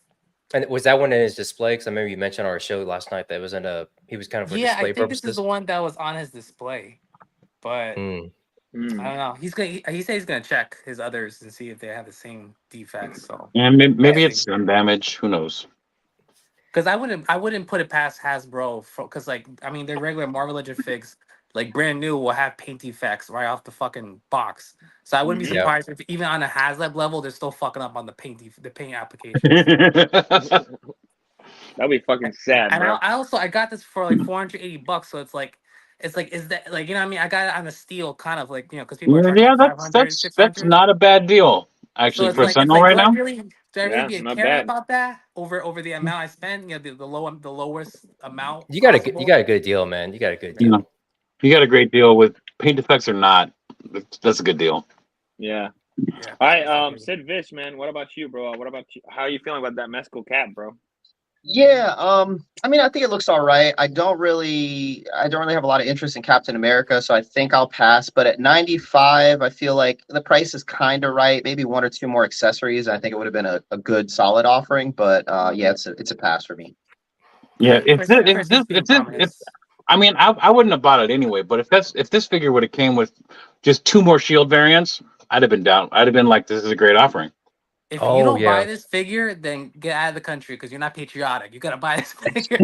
And was that one in his display? Because I remember you mentioned on our show last night that it was he was kind of for display I think purposes. This is the one that was on his display, but I don't know. He said he's gonna check his others and see if they have the same defects. So yeah, maybe it's sun damage. Who knows? Because I wouldn't put it past Hasbro, because like, I mean, their regular Marvel Legend figs, like brand new, will have paint defects right off the fucking box. So I wouldn't be surprised if even on a HasLab level, they're still fucking up on the paint application. That'd be fucking sad, And bro. I got this for like $480, so it's like, is that like, you know what I mean? I got it on a steal, kind of like, you know, because people are charging that's not a bad deal actually, so for Sentinel right now. Do I really care about that over the amount I spend? You know, the lowest amount. You got a good deal, man. You got a good deal. Yeah. You got a great deal with paint defects or not. That's a good deal. Yeah. All right, Sid Vish, man. What about you, bro? What about you? How are you feeling about that Mescal cat, bro? Yeah, I mean, I think it looks all right. I don't really have a lot of interest in Captain America, so I think I'll pass. But at 95, I feel like the price is kind of right. Maybe 1 or 2 more accessories. I think it would have been a good, solid offering. But yeah, it's a pass for me. Yeah, I mean, I wouldn't have bought it anyway. But if this figure would have came with just 2 more Shield variants, I'd have been down. I'd have been like, this is a great offering. If you don't buy this figure, then get out of the country because you're not patriotic. You gotta buy this figure.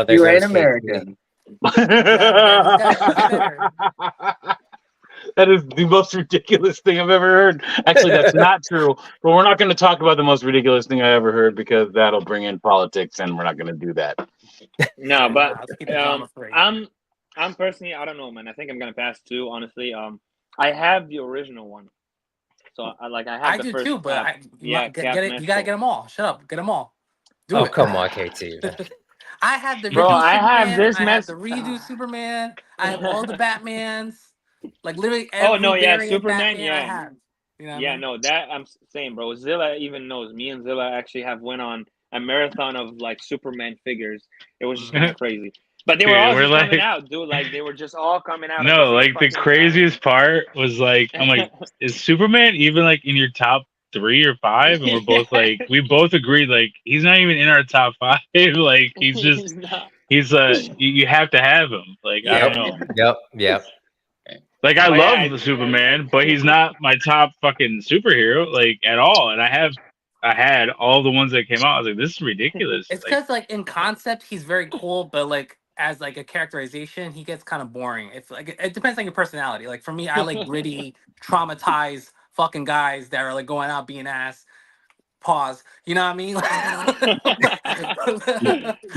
You ain't American. That is the most ridiculous thing I've ever heard. Actually, that's not true. But we're not going to talk about the most ridiculous thing I ever heard because that'll bring in politics, and we're not going to do that. No, but I'm personally, I don't know, man. I think I'm going to pass too. Honestly, I have the original one. So I do too, but you gotta get them all. Shut up, get them all. Do it. Come on, KT. I have the the redo Superman. I have all the Batmans. Like literally every Superman. Batman I have. You know what I mean? No, that I'm saying, bro. Zilla even knows. Me and Zilla actually have went on a marathon of like Superman figures. It was just kind of crazy. But they were all just coming out, dude. Like they were just all coming out. No, like the craziest part was like, I'm like, is Superman even like in your top 3 or 5? And we're both like, we both agreed like he's not even in our top 5. Like he's just you have to have him. Like I don't know. Yep. Like I love the Superman, but he's not my top fucking superhero like at all. And I had all the ones that came out. I was like, this is ridiculous. It's because like in concept he's very cool, but like as like a characterization, he gets kind of boring. It's like it depends on your personality. Like for me, I like gritty, traumatized fucking guys that are like going out being ass. Pause. You know what I mean?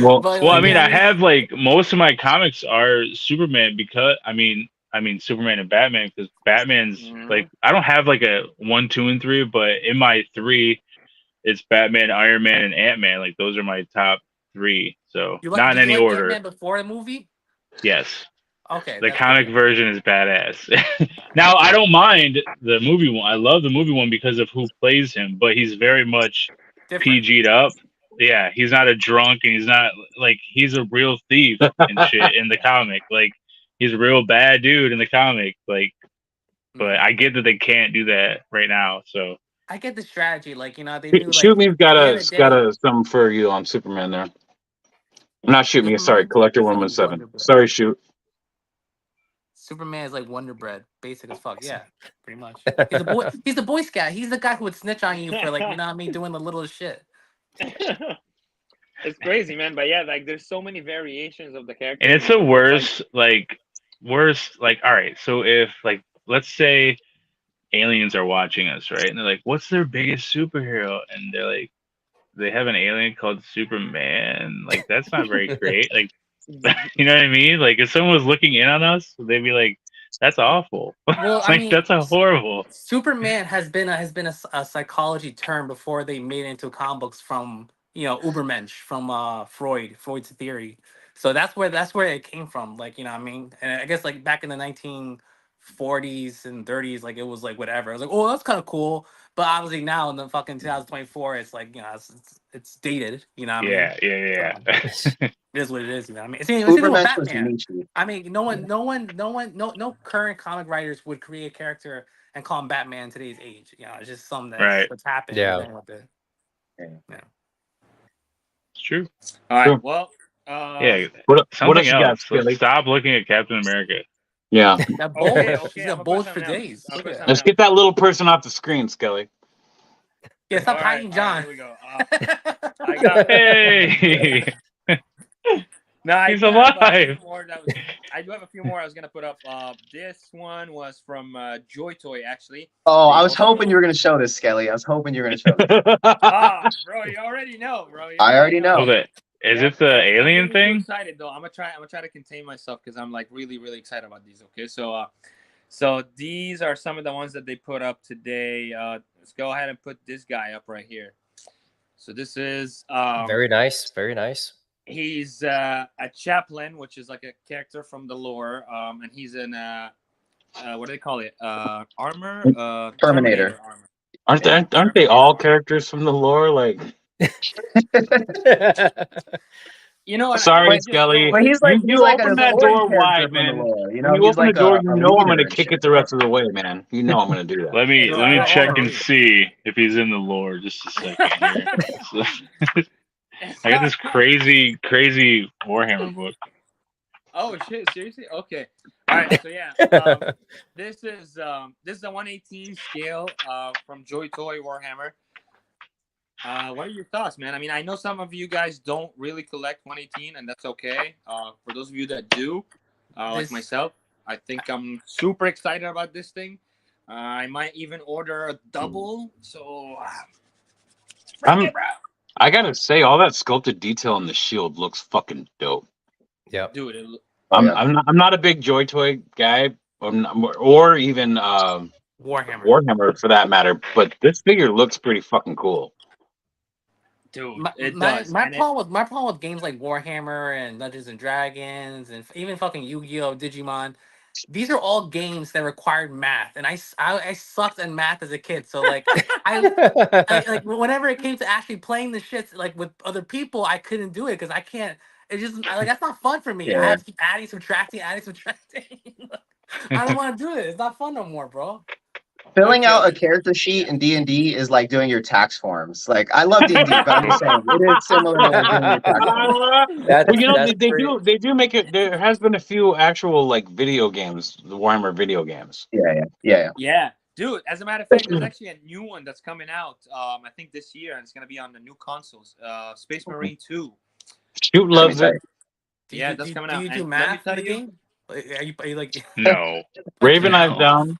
Well, I mean, I have like most of my comics are Superman because I mean, Superman and Batman, because Batman's like, I don't have like a 1, 2, and 3, but in my 3, it's Batman, Iron Man, and Ant-Man. Like those are my top 3. So not in any order. Ant-Man before the movie? Yes. Okay. The comic version is badass. Now I don't mind the movie one. I love the movie one because of who plays him, but he's very much different. PG'd up. Yeah, he's not a drunk, and he's not like, he's a real thief and shit in the comic. Like he's a real bad dude in the comic. Like, but I get that they can't do that right now. So I get the strategy. Like, you know, they do like Shoot Me's got a something for you on Superman there. Not Shoot Me, sorry, Collector 117. Sorry, Shoot. Superman is like Wonder Bread, basic as fuck. Yeah, pretty much. He's a boy. He's the Boy Scout. He's the guy who would snitch on you for, like, you know what I mean, doing the littlest shit. It's crazy, man. But yeah, like there's so many variations of the character, and it's the worst. Like, all right. So if, like, let's say aliens are watching us, right? And they're like, "What's their biggest superhero?" And they're like, "They have an alien called Superman." Like, that's not very great. Like, you know what I mean? Like, if someone was looking in on us, they'd be like, "That's awful." Well, like, I mean, that's a horrible. Superman has been a psychology term before they made it into comic books from, you know, Ubermensch, from Freud's theory. So that's where it came from. Like, you know what I mean? And I guess like back in the 1940s and 30s, like it was like whatever. I was like, oh, that's kind of cool. But obviously now in the fucking 2024, it's like, you know, it's dated. You know what I mean? Yeah. So, it is what it is. You know what I mean? It's even with Batman. I mean, no current comic writers would create a character and call him Batman in today's age. You know, it's just something that's happened. Yeah. It's true. All right. Sure. Well, what else you got? Stop looking at Captain America. Yeah. That bold. Okay, She's got bold for days. Let's get that little person off the screen, Skelly. Yeah, stop hiding, John. Here we go. I got. Hey. No, He's alive. I do have a few more I was gonna put up. This one was from Joy Toy, actually. Oh, I was hoping you were gonna show this, Skelly. I was hoping you were gonna show this. Bro, you already know, bro. I already know. Is it the alien thing? I'm excited though. I'm gonna try to contain myself because I'm like really, really excited about these. Okay, so these are some of the ones that they put up today. Let's go ahead and put this guy up right here. So this is very nice, very nice. He's a chaplain, which is like a character from the lore, and he's in what do they call it? Armor? Terminator armor. Aren't they all characters from the lore? Like, you know, sorry, Skelly. But he's like, you open that door wide, man. You know, you open the door, you know I'm gonna kick kick it the rest of the way, man. You know I'm gonna do that. Let me check and see if he's in the lore. Just a second here. I got this crazy Warhammer book. Oh shit! Seriously? Okay. All right. So yeah, this is a 1/18 scale from Joy Toy Warhammer. What are your thoughts, man? I mean, I know some of you guys don't really collect 1/18, and that's okay. For those of you that do, like myself, I think I'm super excited about this thing. I might even order a double. So, I gotta say, all that sculpted detail on the shield looks fucking dope. Yeah, dude. I'm not a big Joy Toy guy, or even Warhammer for that matter. But this figure looks pretty fucking cool. Dude, my problem with games like Warhammer and Dungeons and Dragons and even fucking Yu-Gi-Oh, Digimon, these are all games that required math, and I sucked in math as a kid. So like like whenever it came to actually playing the shit like with other people, I couldn't do it because I can't. It's just like that's not fun for me. Yeah. I have to keep adding, subtracting. I don't want to do it. It's not fun no more, bro. Filling out a character sheet in D&D is like doing your tax forms. Like, I love D&D, but I'm just saying it is similar to doing your tax forms. They do make it. There has been a few actual like video games, the Warhammer video games. Yeah. Dude, as a matter of fact, there's actually a new one that's coming out. I think this year, and it's gonna be on the new consoles. Space Marine 2. Shoot loves it. Yeah, that's coming out. Do you do math in the game? Are you like no? Raven Eyes down.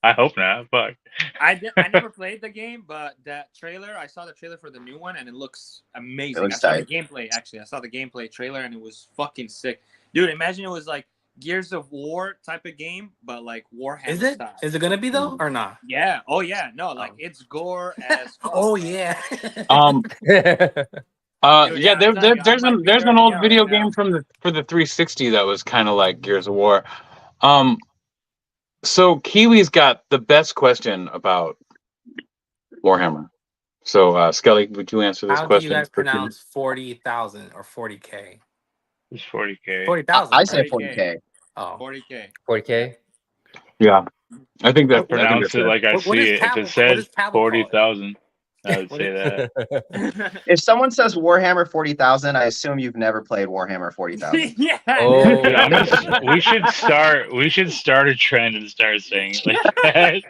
I hope not. Fuck. I never played the game, but that trailer, I saw the trailer for the new one, and it looks amazing. I saw the gameplay trailer, and it was fucking sick. Dude, imagine it was like Gears of War type of game, but like Warhammer Is it? style. Is it gonna be though or not? Yeah. Oh yeah. No, like it's gore as fuck. Oh yeah. Dude, Yeah, I'm telling you, I might be there's an nerding old out video right now. game for the 360 that was kind of like Gears of War. So Kiwi's got the best question about Warhammer. So Skelly, would you answer this How do you question? guys pronounce 40,000 or 40K? It's 40K. 40,000. I say 40K. 40K. Oh. 40K. 40K. Yeah, I think I that pronounce it like I What see is it. If Pavel- it what says does Pavel call it? 40,000, I would What say is- that. If someone says Warhammer 40,000, I assume you've never played Warhammer 40,000. Yeah. Oh. Dude, we should start a trend and start saying it like that.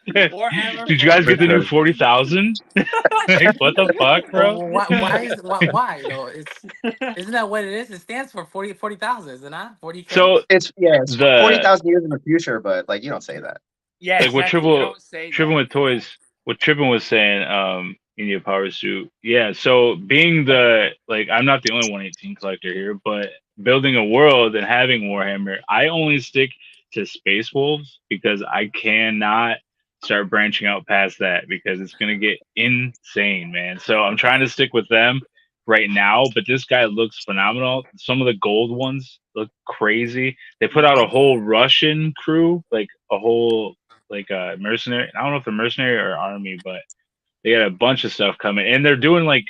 Warhammer Did you guys get the new 40,000? 40,000? Like, what the fuck, bro? Why though? Isn't that what it is? It stands for 40,000, is it not? 40K. So It's 40,000 years in the future, but like you don't say that. Yeah, like what exactly. You don't say Triple that. with toys, what Triple was saying, you need a power suit. Yeah, so being the like I'm not the only 118 collector here, but building a world and having Warhammer, I only stick to Space Wolves because I cannot start branching out past that because it's gonna get insane, man. So I'm trying to stick with them right now, but this guy looks phenomenal. Some of the gold ones look crazy. They put out a whole Russian crew, like a whole like mercenary. I don't know if they're mercenary or army, but they got a bunch of stuff coming, and they're doing like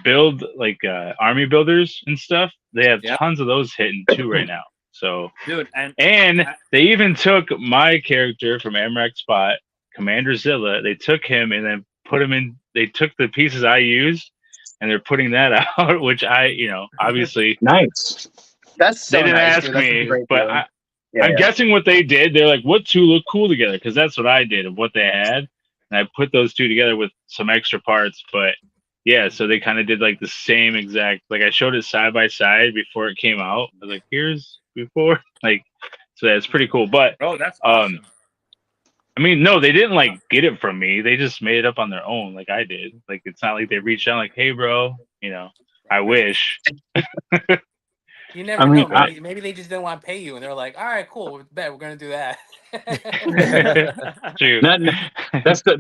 build like army builders and stuff. They have tons of those hitting too right now. So, dude, and they even took my character from Amrak Spot, Commander Zilla. They took him and then put him in. They took the pieces I used, and they're putting that out, which I, obviously nice. That's so they didn't nice, ask dude. That's a me, great but feeling. I'm guessing what they did. They're like, what two look cool together? Because that's what I did of what they had, and I put those two together with some extra parts. But yeah, so they kind of did like the same exact. Like I showed it side by side before it came out. I was like, here's before, like, so that's pretty cool. But that's awesome. I mean, no, they didn't like get it from me. They just made it up on their own, like I did. Like it's not like they reached out like, hey, bro, I wish. You never know. Maybe they just didn't want to pay you, and they're like, "All right, cool, bet we're gonna do that." True.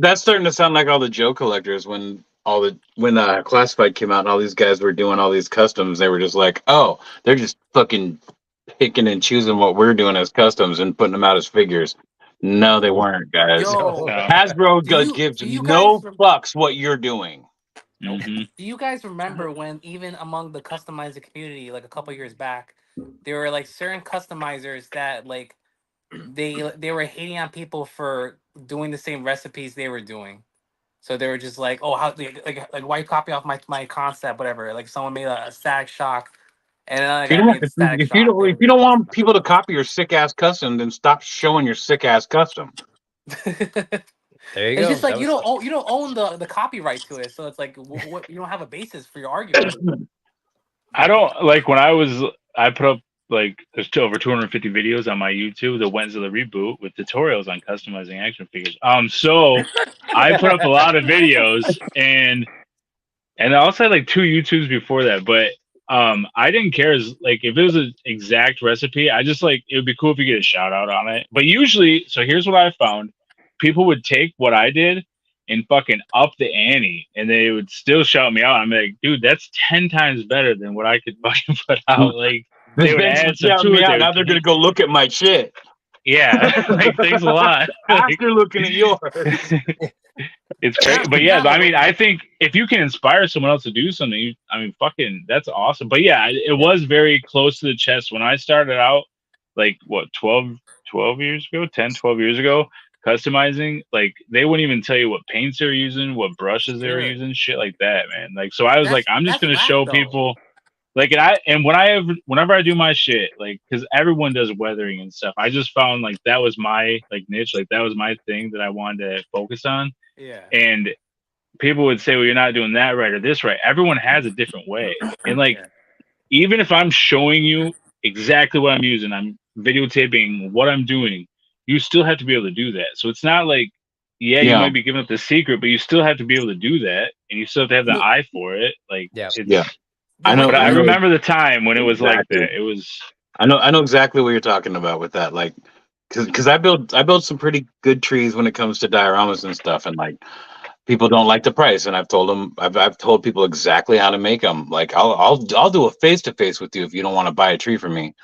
That's starting to sound like all the Joe collectors when Classified came out and all these guys were doing all these customs. They were just like, oh, they're just fucking picking and choosing what we're doing as customs and putting them out as figures. No, they weren't, guys. Hasbro gives no fucks what you're doing. Mm-hmm. Do you guys remember when even among the customizer community, like a couple years back, there were like certain customizers that like they were hating on people for doing the same recipes they were doing. So they were just like, oh, how like why you copy off my concept, whatever. Like someone made a Static Shock, and if you don't want people to copy your sick ass custom, then stop showing your sick ass custom. There you go. It's just like you don't own the copyright to it, so it's like what you don't have a basis for your argument. I don't like when I put up like there's over 250 videos on my YouTube, the Wednesday reboot with tutorials on customizing action figures. So I put up a lot of videos and I also had like 2 YouTubes before that, but I didn't care as like if it was an exact recipe, I just like it would be cool if you get a shout out on it. But usually, so here's what I found. People would take what I did and fucking up the ante, and they would still shout me out. I'm like, dude, that's 10 times better than what I could fucking put out. Like, they would add some to it. Now they're gonna go look at my shit. Yeah, like thanks a lot. After looking at yours, it's great. But yeah, I mean, I think if you can inspire someone else to do something, I mean, fucking, that's awesome. But yeah, it was very close to the chest when I started out. Like what, 12 years ago, 10, 12 years ago. Customizing, like they wouldn't even tell you what paints they were using, what brushes they were using, shit like that, man. Like, so I was like, I'm just gonna show people, like, whenever I do my shit, like, because everyone does weathering and stuff. I just found like that was my like niche, like that was my thing that I wanted to focus on. Yeah. And people would say, well, you're not doing that right or this right. Everyone has a different way, and like, even if I'm showing you exactly what I'm using, I'm videotaping what I'm doing. You still have to be able to do that. So it's not like, you might be giving up the secret, but you still have to be able to do that, and you still have to have the eye for it. Like, I know. But I remember the time when it was like that. It was I know exactly what you're talking about with that. Like, because I build some pretty good trees when it comes to dioramas and stuff, and like people don't like the price, and I've told people exactly how to make them. Like, I'll do a face to face with you if you don't want to buy a tree from me,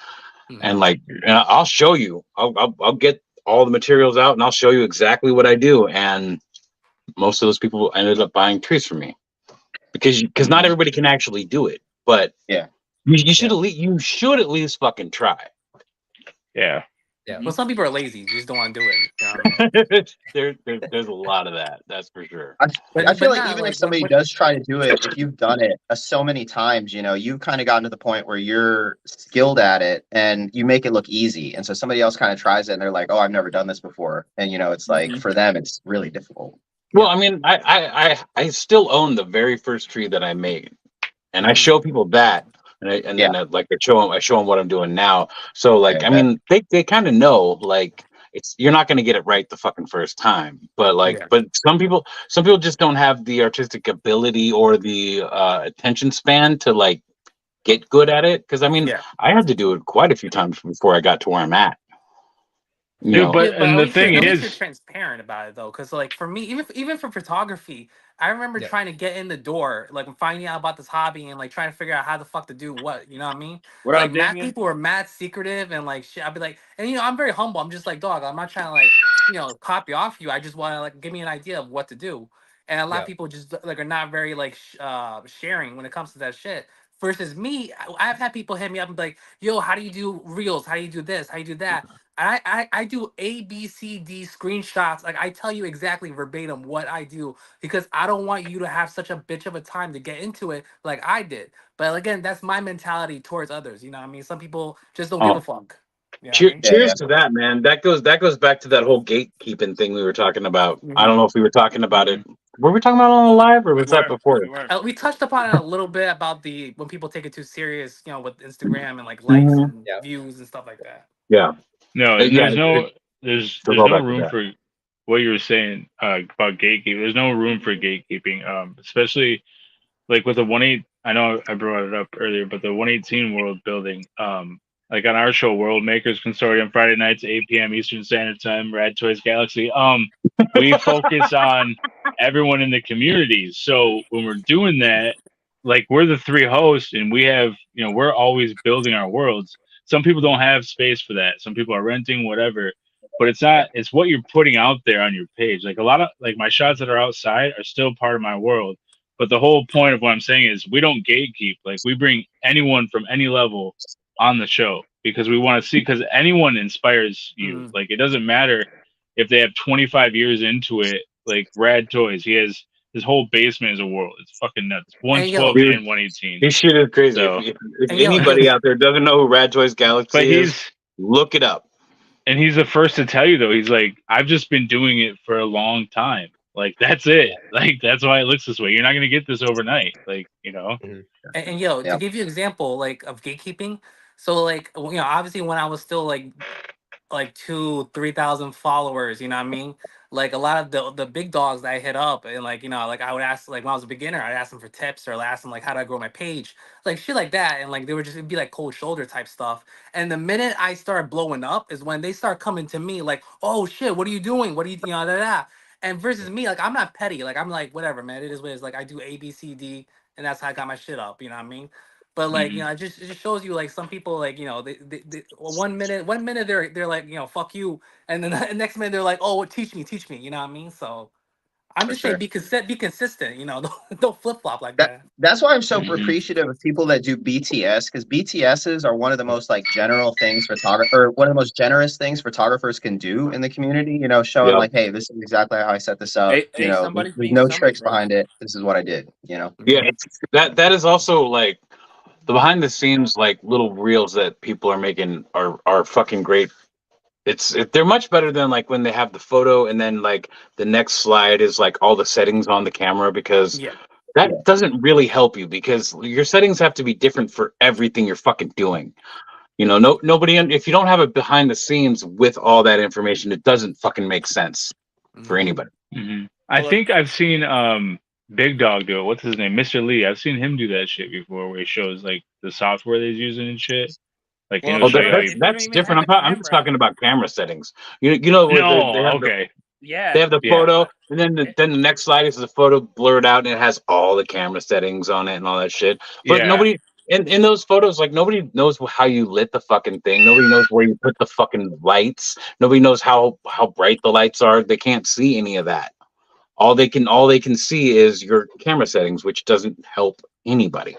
and like and I'll show you. I'll get all the materials out, and I'll show you exactly what I do. And most of those people ended up buying trees from me because not everybody can actually do it, but Yeah. you should at least fucking try. Yeah. Yeah. Well, some people are lazy; you just don't want to do it. You know what I mean? There's a lot of that. That's for sure. I feel like not, even if when- somebody does try to do it, if you've done it so many times, you know, you've kind of gotten to the point where you're skilled at it and you make it look easy. And so somebody else kind of tries it and they're like, oh, I've never done this before. And, you know, it's like for them, it's really difficult. Well, I mean, I still own the very first tree that I made, and I show people that, and then like I show them what I'm doing now. So like, I mean, they kind of know like you're not going to get it right the fucking first time, but like, but some people just don't have the artistic ability or the attention span to like get good at it. Because I mean, I had to do it quite a few times before I got to where I'm at. You Dude, know? but At and the least thing at least is, you're transparent about it though, because like for me, even for photography, I remember trying to get in the door, like finding out about this hobby and like trying to figure out how the fuck to do what, you know what I mean? What Like up, mad Damien? people were mad secretive and like shit. I'd be like, and you know, I'm very humble. I'm just like, dog, I'm not trying to like, you know, copy off you. I just want to like give me an idea of what to do. And a lot of people just like are not very like sharing when it comes to that shit. Versus me, I've had people hit me up and be like, yo, how do you do reels? How do you do this? How do you do that? I do A, B, C, D screenshots. Like I tell you exactly verbatim what I do because I don't want you to have such a bitch of a time to get into it like I did. But again, that's my mentality towards others. You know what I mean? Some people just don't give a fuck. You know what I mean? Cheers to that, man. That goes back to that whole gatekeeping thing we were talking about. I don't know if we were talking about it. Were we talking about it on the live or was that before? We touched upon it a little bit about the when people take it too serious, you know, with Instagram and like likes and views and stuff like that. Yeah. No, and there's no room that. for what you were saying about gatekeeping. There's no room for gatekeeping, especially like with the 1.8. I know I brought it up earlier, but the 118 world building, like on our show, World Makers Consortium, Friday nights, 8 p.m. Eastern Standard Time, Rad Toys Galaxy. We focus on everyone in the community. So when we're doing that, like we're the three hosts, and we have, you know, we're always building our worlds. Some people don't have space for that. Some people are renting, whatever. But it's not. It's what you're putting out there on your page. Like a lot of like my shots that are outside are still part of my world. But the whole point of what I'm saying is we don't gatekeep. Like we bring anyone from any level on the show because we want to see, because anyone inspires you. Like it doesn't matter if they have 25 years into it. Like Rad Toys, he has his whole basement is a world. It's fucking nuts. 112 and 118. This shit is crazy. So, if anybody out there doesn't know who Rad Toys Galaxy is, look it up. And he's the first to tell you though. He's like, I've just been doing it for a long time. Like that's it. Like that's why it looks this way. You're not gonna get this overnight. Like, you know. And yo, to give you an example like of gatekeeping, so like you know, obviously when I was still like 2,000-3,000 followers, you know what I mean? Like a lot of the big dogs that I hit up and like, you know, like I would ask like when I was a beginner, I'd ask them for tips or I'd ask them like how do I grow my page? Like shit like that. And like they would just it'd be like cold shoulder type stuff. And the minute I started blowing up is when they start coming to me like, oh shit, what are you doing? What are you know, that. And versus me, like I'm not petty. Like I'm like, whatever, man. It is what it is. Like I do A, B, C, D, and that's how I got my shit up, you know what I mean? But like you know, it just shows you like some people like you know they 1 minute they're like you know fuck you, and then the next minute they're like oh teach me, you know what I mean? So I'm just saying be consistent, you know, don't flip flop like that. That's why I'm so appreciative of people that do BTS because BTSs are one of the most like general things one of the most generous things photographers can do in the community. You know, showing like hey, this is exactly how I set this up. You know, there's no tricks behind it. This is what I did. You know. Yeah, that is also like. The behind the scenes like little reels that people are making are fucking great. They're much better than like when they have the photo and then like the next slide is like all the settings on the camera because that doesn't really help you because your settings have to be different for everything you're fucking doing. You know, nobody if you don't have it behind the scenes with all that information, it doesn't fucking make sense for anybody. I think I've seen Big Dog do it. What's his name? Mr. Lee. I've seen him do that shit before where he shows like the software that he's using and shit. Like, Well, can Well, you show you how if you? you don't that's even different. have a I'm just camera, talking about camera settings. You know where they No, have okay, yeah, they have the yeah. photo, and then the next slide is the photo blurred out, and it has all the camera settings on it and all that shit. But Yeah. nobody in those photos, like nobody knows how you lit the fucking thing. Nobody knows where you put the fucking lights. Nobody knows how bright the lights are. They can't see any of that. All they can see is your camera settings, which doesn't help anybody.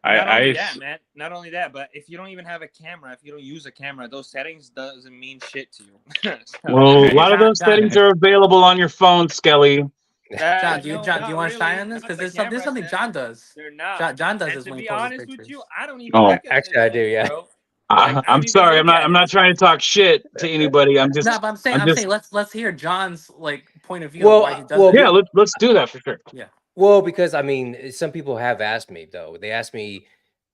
not only I that, man. Not only that, but if you don't even have a camera, if you don't use a camera, those settings doesn't mean shit to you. So, Well, a lot of John, those settings are available on your phone, Skelly. John, do you no, John, do not you want to shine really. on this? Not Because the there's camera something John settings. does. They're not. John does And this to when he be posts his honest with pictures. you, I don't even Oh, look at the Actually, I do. settings, Yeah. bro. Like, I I'm don't even sorry. look at I'm it. not trying to talk shit to anybody. No, but I'm I'm just saying let's hear John's like point of view of Well, why he does well, it. yeah. Let's do that for sure. Yeah. Well, because I mean, some people have asked me though. They asked me,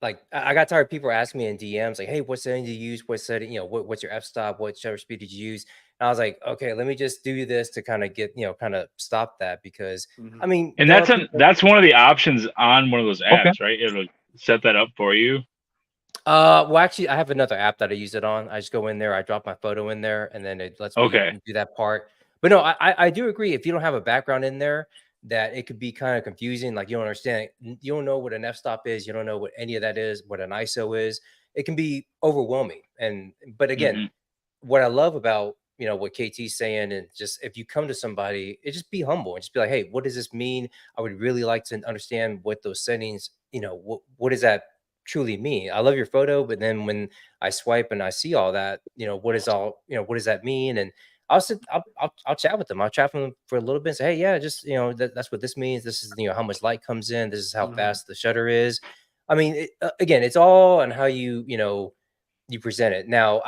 like, I got tired of people asking me in DMs, like, "Hey, what setting did you use? What setting? What's your f-stop? What shutter speed did you use?" And I was like, "Okay, let me just do this to kind of get, kind of stop that because I mean, and there are people. that's one of the options on one of those Okay. apps, right? It'll set that up for you. Well, actually, I have another app that I use it on. I just go in there, I drop my photo in there, and then it lets me Okay. do that part. But no, I do agree. If you don't have a background in there, that it could be kind of confusing. Like you don't understand, you don't know what an f-stop is, you don't know what any of that is, what an ISO is. It can be overwhelming. But again, Mhm. what I love about what KT's saying, and just if you come to somebody, it just be humble and just be like, hey, what does this mean? I would really like to understand what those settings, what does that truly mean? I love your photo, but then when I swipe and I see all that, what does that mean? And I'll chat with them. I'll chat with them for a little bit and say, hey, yeah, just that's what this means. This is how much light comes in. This is how fast the shutter is. I mean, again, it's all on how you present it. Now,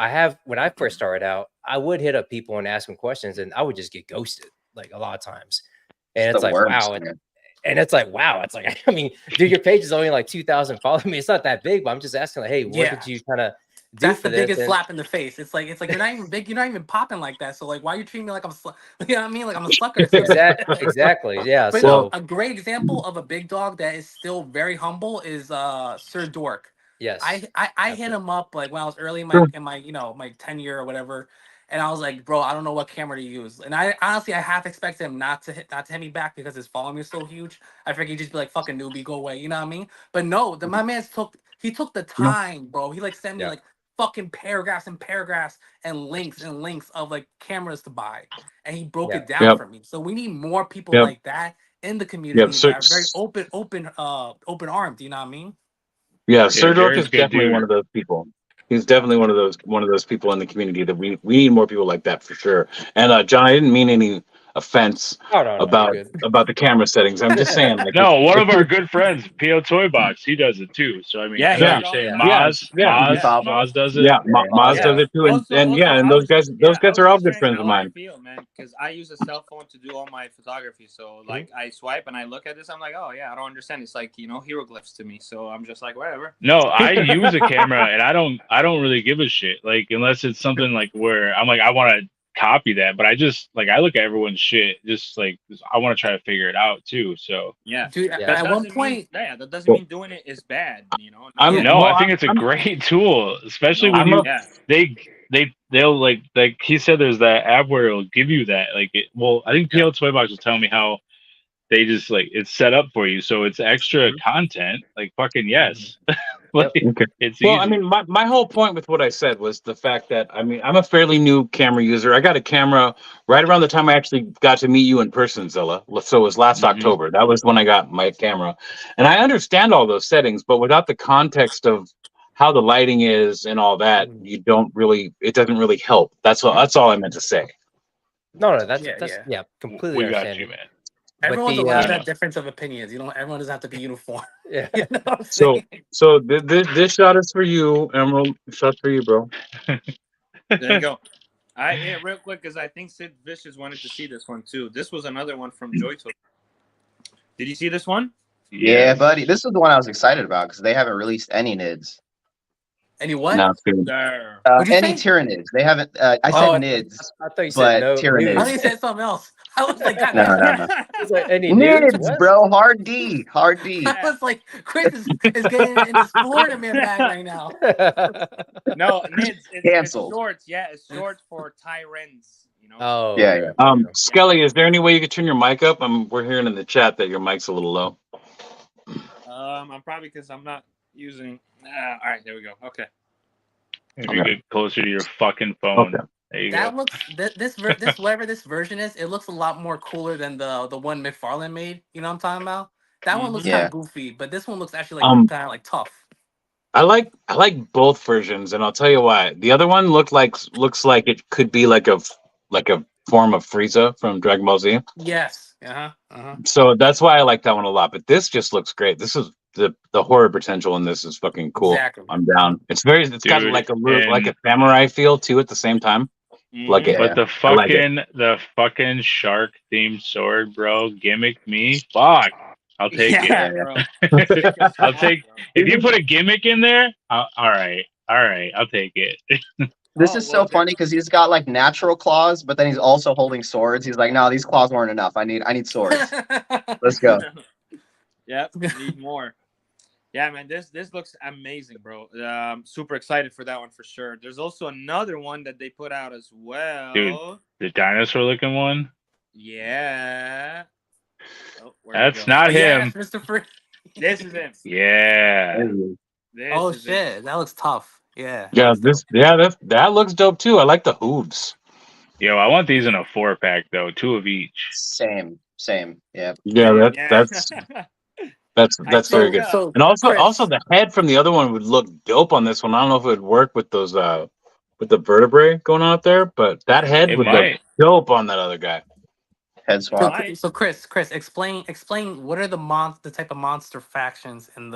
when I first started out, I would hit up people and ask them questions, and I would just get ghosted like a lot of times. And It's it's the like, worst, wow. man. And it's like, wow. It's like, I mean, dude, your page is only like 2,000 followers. I mean, it's not that big, but I'm just asking, like, hey, what Yeah. did you kind of do That's for the this? biggest And slap in the face. It's like you're not even big, you're not even popping like that. So like, why are you treating me like I'm, you know what I mean? Like I'm a sucker. So, exactly, yeah. But So a great example of a big dog that is still very humble is Sir Dork. yes, I hit him up like when I was early in Sure. my my tenure or whatever, and I was like, bro, I don't know what camera to use. And I honestly I half expected him not to hit me back because his following is so huge. I figured he'd just be like, fucking newbie, go away. You know what I mean? But no, my man took the time, bro. He like sent me Yeah. like fucking paragraphs and paragraphs and links of like cameras to buy, and he broke Yeah. it down Yep. for me. So we need more people Yep. like that in the community Yep. that are very open armed. You know what I mean? Yeah, Sir Dork Jared's is good definitely dude. one of those people. He's definitely one of those people in the community that we need more people like that for sure. And John, I didn't mean any offense Oh no, you're about good. the camera settings. I'm just saying, like, No, one if of our good friends, PO Toy Box, he does it too. So I mean, Yeah, I he know does what it you're all the saying. time. yeah, Maz does it. yeah, Yeah. Maz Yeah. does it too, and yeah, and I those was guys I are all was good just friends sharing of how I mine. feel, man, because I use a cell phone to do all my photography. So like I swipe and I look at this, I'm like, oh yeah, I don't understand. It's like hieroglyphs to me. So I'm just like, whatever. No, I use a camera and I don't really give a shit. Like unless it's something like where I'm like I want to copy that, but I just like I look at everyone's shit just like I want to try to figure it out too. So Yeah. Dude, Yeah. That at one doesn't mean point, that doesn't mean doing it is bad. I'm no, well, I think it's a great tool, especially No, when I'm a, they'll like he said there's that app where it'll give you that like it. Well, I think PL Toybox was telling me how they just like it's set up for you, so it's extra content. Like fucking yes, like okay. it's Well, easy. I mean, my whole point with what I said was the fact that I mean I'm a fairly new camera user. I got a camera right around the time I actually got to meet you in person, Zilla. So it was last October. That was when I got my camera, and I understand all those settings, but without the context of how the lighting is and all that, it doesn't really help. That's all I meant to say. No, that's completely We got you, understand. man. But everyone's the allowed that difference of opinions. Everyone doesn't have to be uniform. yeah. You know what I'm So saying? this shot is for you, Emerald. Shot for you, bro. There you go. Real quick, because I think Sid Vicious wanted to see this one too. This was another one from Joy Toy. Did you see this one? Yeah, buddy. This is the one I was excited about because they haven't released any NIDs. Any what? No, dude. There. What'd you Any say? Tyranids. They haven't. I said Oh, Nids, I thought you said but no. I Tyranids. thought you said something else. I was like, God No, damn. no, no. It's like any nudes? Nids, What? bro. Hard D. Hard D. I was like, Chris is getting in his Florida man bag right now. No, Nids. It's Canceled. short. Yeah, it's short for Tyrants. You know. Oh, Yeah, okay, yeah. okay. Skelly, is there any way you could turn your mic up? We're hearing in the chat that your mic's a little low. I'm probably because I'm not using. All right, there we go. Okay. If you get closer to your fucking phone. Okay. There you That go. looks this whatever this version is, it looks a lot more cooler than the one McFarlane made. You know what I'm talking about? That one looks kind Yeah. of goofy, but this one looks actually like kind of like tough. I like both versions, and I'll tell you why. The other one looks like it could be like a form of Frieza from Dragon Ball Z. Yes. So that's why I like that one a lot. But this just looks great. This is the horror potential in this is fucking cool. Exactly. I'm down. It's got like a samurai feel too at the same time. Like it. But the like fucking shark themed sword, bro, gimmick me. Fuck. I'll take it. Bro. I'll take if you put a gimmick in there. All right, I'll take it. This is so funny because he's got like natural claws, but then he's also holding swords. He's like, no, these claws weren't enough. I need swords. Let's go. Yep, need more. Yeah, man, this looks amazing, bro. Super excited for that one for sure. There's also another one that they put out as well. Dude, the dinosaur looking one. Yeah. Oh, that's not him. Yes, Mr. Free. This is him. Yeah. Oh shit, that looks tough. Yeah. Yeah, that looks dope too. I like the hooves. Yo, I want these in a 4-pack though, 2 of each. Same. Yeah. Yeah, that's very good. So, And also Chris, the head from the other one would look dope on this one. I don't know if it would work with those with the vertebrae going on up there, but that head would look dope on that other guy. Head swap. So Chris, explain what are the type of monster factions in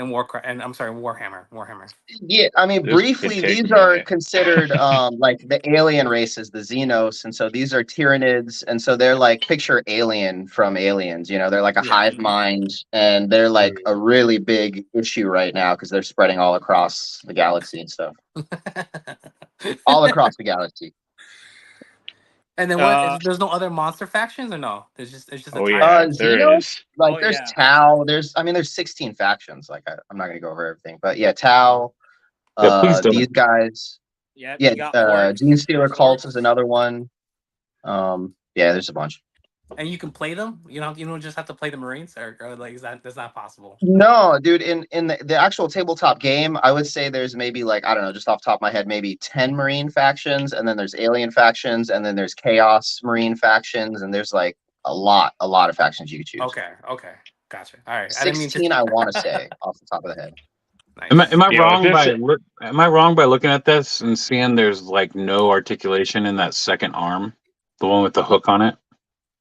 Warcraft, and I'm sorry, Warhammer. Yeah, I mean, briefly, these are considered like the alien races, the Xenos, and so these are Tyranids, and so they're like picture Alien from Aliens. You know, they're like a hive mind, and they're like a really big issue right now because they're spreading all across the galaxy and stuff. All across the galaxy. And then there's no other monster factions or no? It's just a Xenos, like there's Tau. There's 16 factions. Like I'm not gonna go over everything, but yeah, Tau. These guys. Yeah, Gene Stealer Cult is another one. Yeah, there's a bunch. And you can play them. You don't just have to play the Marines, or like that's not possible. No, dude. In the actual tabletop game, I would say there's maybe like I don't know, just off the top of my head, maybe 10 Marine factions, and then there's Alien factions, and then there's Chaos Marine factions, and there's like a lot of factions you could choose. Okay, gotcha. All right, 16, I want to say off the top of the head. Nice. Am I wrong by looking at this and seeing there's like no articulation in that second arm, the one with the hook on it?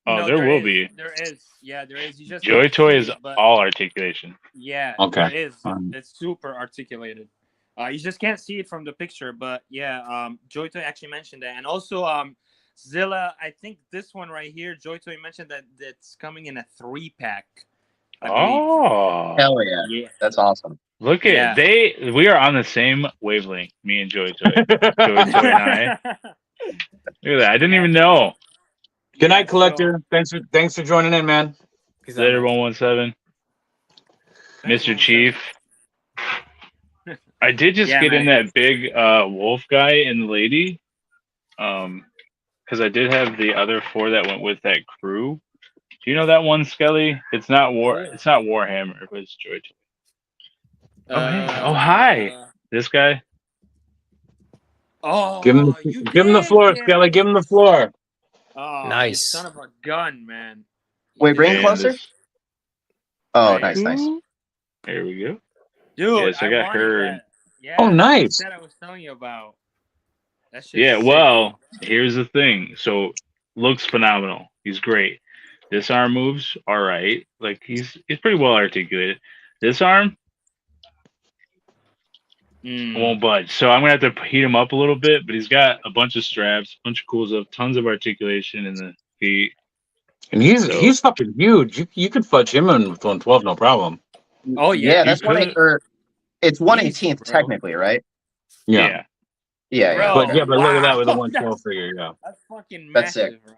Oh, no, there will be. There is. Yeah, there is. You just Joy Toy is all articulation. Yeah. Okay. It is. It's super articulated. You just can't see it from the picture, but yeah, Joy Toy actually mentioned that, and also Zilla. I think this one right here, Joy Toy mentioned that it's coming in a 3-pack. Oh, hell yeah! That's awesome. Look at we are on the same wavelength. Me and Joy Toy. Joy Toy and I. Look at that! I didn't even know. Good night, Collector. Thanks for joining in, man. Later, 117. Mr. Chief. I did just get in that big wolf guy and the lady. Because I did have the other 4 that went with that crew. Do you know that one, Skelly? It's not Warhammer, but it's Joy Toy. Oh, hi. This guy. Oh, give him the floor, Skelly. Give him the floor. Oh, nice. Son of a gun, man. Wait, bring it closer. Oh, nice. There we go. Dude, yes, I got her. Yeah, oh, nice. That I was telling you about. That shit. Yeah, well, here's the thing. So, looks phenomenal. He's great. This arm moves all right. Like he's pretty well articulated. This arm won't budge. So I'm gonna have to heat him up a little bit. But he's got a bunch of straps, a bunch of cool stuff, tons of articulation in the feet. And he's fucking huge. You could fudge him in with 112, no problem. Oh yeah, that's why. It's 1/18th technically, right? Yeah. Yeah, yeah. Bro, But look at that with a wow. 112 figure. Yeah. That's fucking That's massive, sick. bro.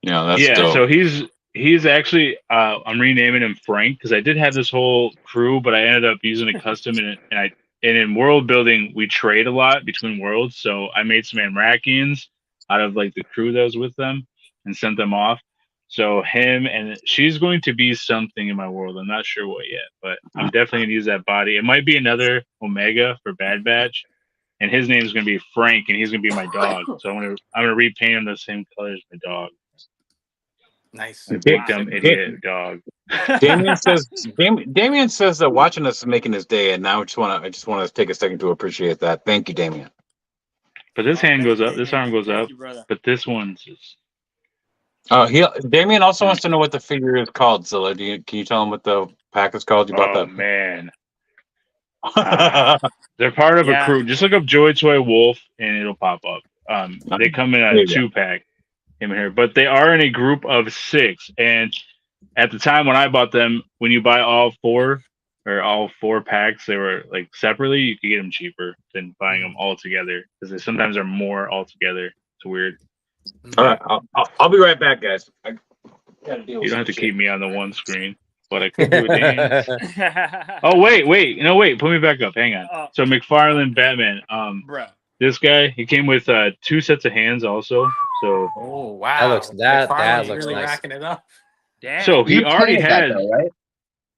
Yeah, that's Yeah, dope. so he's actually I'm renaming him Frank because I did have this whole crew, but I ended up using a custom and in world building we trade a lot between worlds. So I made some Amrakians out of like the crew that was with them and sent them off. So him and she's going to be something in my world. I'm not sure what yet, but I'm definitely gonna use that body. It might be another Omega for Bad Batch, and his name is gonna be Frank, and he's gonna be my dog. So I'm gonna repaint him the same color as my dog. Nice. A big Wow. dumb idiot dog. Damien says that watching us is making his day, and now I just want to take a second to appreciate that. Thank you, Damien. But this hand goes up, this arm goes Thank up, you, brother. but this one's just Damien also wants to know what the figure is called. Zilla, can you tell him what the pack is called? You bought that? man. They're part of a Yeah. crew. Just look up Joy Toy Wolf and it'll pop up. They come in There a you go. 2-pack in here, but they are in a group of 6. And at the time when I bought them, when you buy all 4 packs, they were like separately. You could get them cheaper than buying them all together because they sometimes are more all together. It's weird. All right, I'll be right back, guys. You don't have to keep me on the one screen, but I could do a dance. Oh wait, put me back up. Hang on. So McFarlane Batman. Bro. This guy, he came with 2 sets of hands also. So Oh wow, That looks that McFarlane's looks really nice. racking it up. Damn. so he You already painted that had though, right?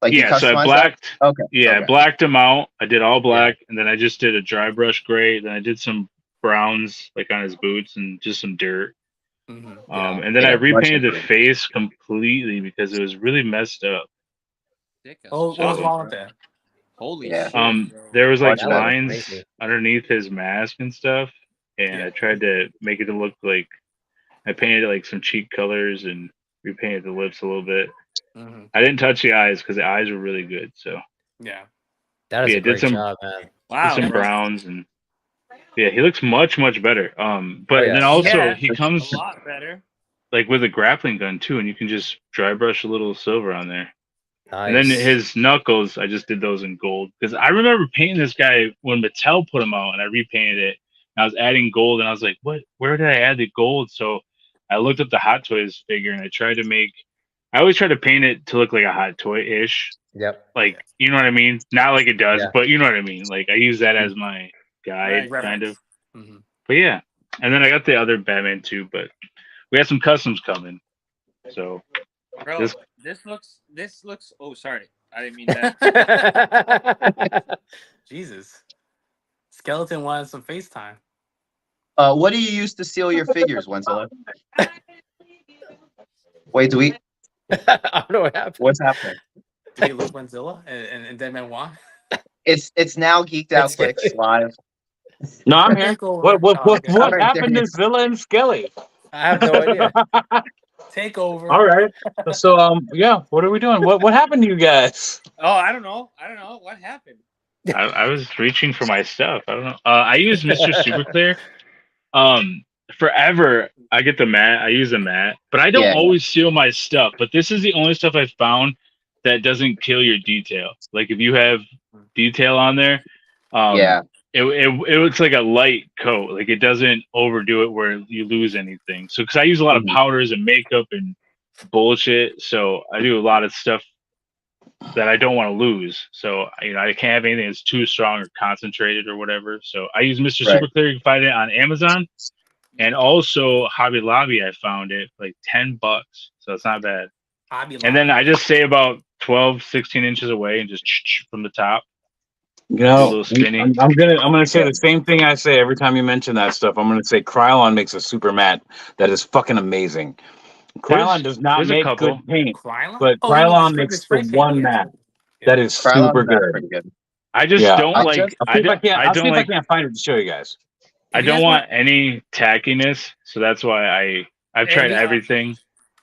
Like you yeah, so I customized blacked that? Okay. yeah, I okay. blacked him out. I did all black and then I just did a dry brush gray, then I did some browns like on his boots and just some dirt. And then I Yeah, repainted the much face completely because it was really messed up. Oh, what was wrong with that? Holy Yeah. shit. Bro. There was like That looks lines crazy. underneath his mask and stuff, and I tried to make it look like I painted like some cheek colors and repainted the lips a little bit. I didn't touch the eyes because the eyes were really good. So Yeah. That is Yeah, a did great some- job, man. Wow. some bro. browns and yeah, he looks much better. But yeah. then also Yeah, he comes a lot better. like with a grappling gun too, and you can just dry brush a little silver on there. Nice. And then his knuckles, I just did those in gold because I remember painting this guy when Mattel put him out, and I repainted it. And I was adding gold, and I was like, "What? Where did I add the gold?" So I looked up the Hot Toys figure, and I tried to make. I always try to paint it to look like a Hot Toy ish, Yep. like you know what I mean. Not like it does, Yeah. but you know what I mean. Like I use that as my guide, Right, kind of. Mhm. But yeah, and then I got the other Batman too, but we had some customs coming. So Bro, This- this looks oh sorry. I didn't mean that. Jesus. Skeleton wanted some FaceTime. What do you use to seal your figures, Winslow? Wait, do we? I don't know what happened. What's happening? Did you lose Wenzilla and Dead Man Wong? It's now Geeked Out It's Clicks good. live. No, I'm here. Takeover. What Okay. Alright, happened Damien. to Zilla and Skelly? I have no idea. Take over. All right. So yeah, what are we doing? What happened to you guys? Oh, I don't know. What happened? I was reaching for my stuff. I don't know. I use Mr. Super Clear. Forever I get the matte. I use the matte, but I don't Yeah. always seal my stuff. But this is the only stuff I found that doesn't kill your detail. Like if you have detail on there, Yeah. it looks like a light coat. Like it doesn't overdo it where you lose anything. So because I use a lot of Mhm. powders and makeup and bullshit, so I do a lot of stuff that I don't want to lose. So I can't have anything that's too strong or concentrated or whatever. So I use Mr. Right. Super Clear. You can find it on Amazon, and also Hobby Lobby. I found it for like $10, so it's not bad. Hobby And then Lobby. I just stay about 12, 16 inches away and just from the top. You A know, little spinny. I'm gonna say the same thing I say every time you mention that stuff. I'm gonna say Krylon makes a super matte that is fucking amazing. Krylon does not there's a make couple. good paint, Krylon? but Oh, Krylon the makes spray the paint, one yeah. matte Yeah. that is Krylon's super not good. pretty good. I just Yeah. don't I like. just- I'll see if I can't. I'll see don't if like. I can't find it to show you guys. I If you don't guys want any tackiness, so that's why I've Hey, tried yeah. everything.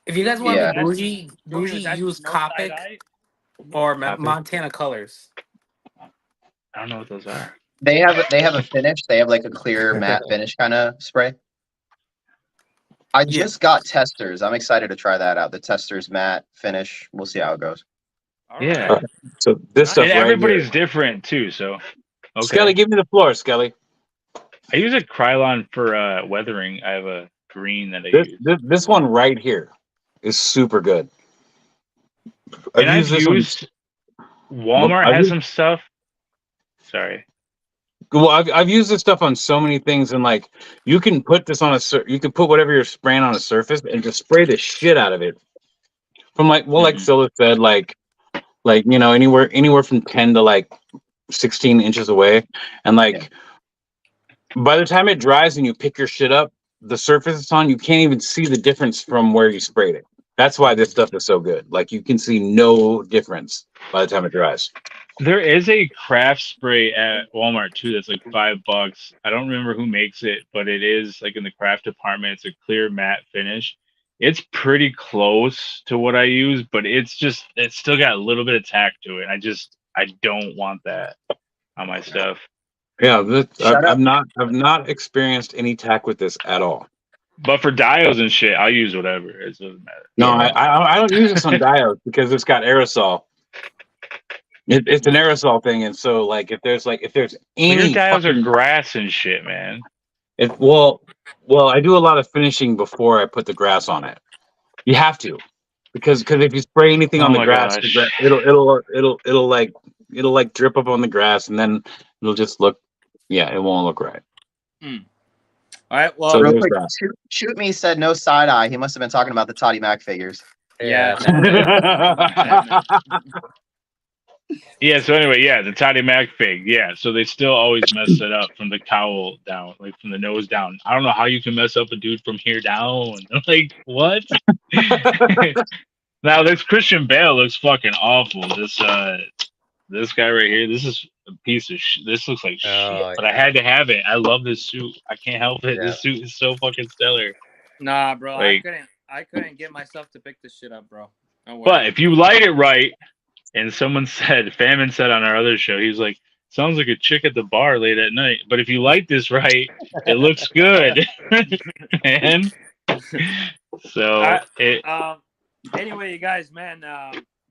If you guys want Yeah. to be bougie, use Copic or Copic? Montana Colors. I don't know what those are. They have a finish. They have like a clear matte finish kind of spray. I Yeah. just got Testers. I'm excited to try that out. The Testers matte finish. We'll see how it goes. All Yeah. right. So this stuff And right everybody's here. different too. So okay. Skelly, give me the floor, Skelly. I use a Krylon for weathering. I have a green that I use. This one right here is super good. And I've this one. used Walmart has some stuff. Sorry. Well, I've used this stuff on so many things, and like you can put this on you can put whatever you're spraying on a surface and just spray the shit out of it. From like like Scylla said, like you know, anywhere from 10 to like 16 inches away, and like by the time it dries and you pick your shit up, the surface it's on, you can't even see the difference from where you sprayed it. That's why this stuff is so good. Like you can see no difference by the time it dries. There is a craft spray at Walmart too that's like $5. I don't remember who makes it, but it is like in the craft department. It's a clear matte finish. It's pretty close to what I use, but it's still got a little bit of tack to it. I don't want that on my stuff. Yeah, I've not experienced any tack with this at all. But for diodes and shit, I'll use whatever. It doesn't matter. No, I don't use this on diodes because it's got aerosol. It's an aerosol thing, and so like if there's any your diodes are grass and shit, man. Well, I do a lot of finishing before I put the grass on it. You have to, because if you spray anything on the grass, it'll like drip up on the grass, and then it'll just look, it won't look right. All right. Well, so real quick, shoot me said no side eye. He must have been talking about the Toddy Mac figures. Yeah. Yeah, so anyway, the Toddy Mac fig. Yeah, so they still always mess it up from the cowl down, like from the nose down. I don't know how you can mess up a dude from here down. Like, what? Now, this Christian Bale looks fucking awful. This guy right here, this is a piece of shit. This looks like shit, but I had to have it. I love this suit. I can't help it. Yeah. This suit is so fucking stellar. Nah, bro, like, I couldn't get myself to pick this shit up, bro. But if you light it right, and Famine said on our other show, he's like, sounds like a chick at the bar late at night. But if you light this right, it looks good, man. So anyway, you guys, man.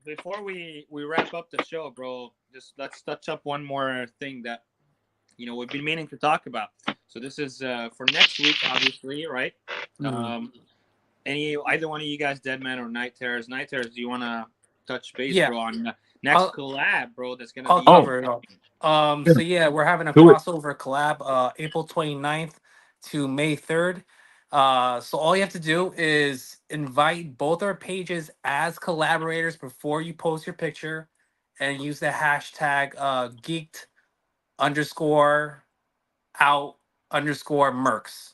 Before we wrap up the show, bro, just let's touch up one more thing that we've been meaning to talk about. So this is for next week, obviously, right? Either one of you guys, Deadman or Night Terrors. Night Terrors, do you want to touch base, bro, on next collab, bro? That's gonna be cover it up. So yeah, we're having a crossover collab, April 29th to May 3rd. So all you have to do is invite both our pages as collaborators before you post your picture, and use the hashtag geeked_out_Mercs.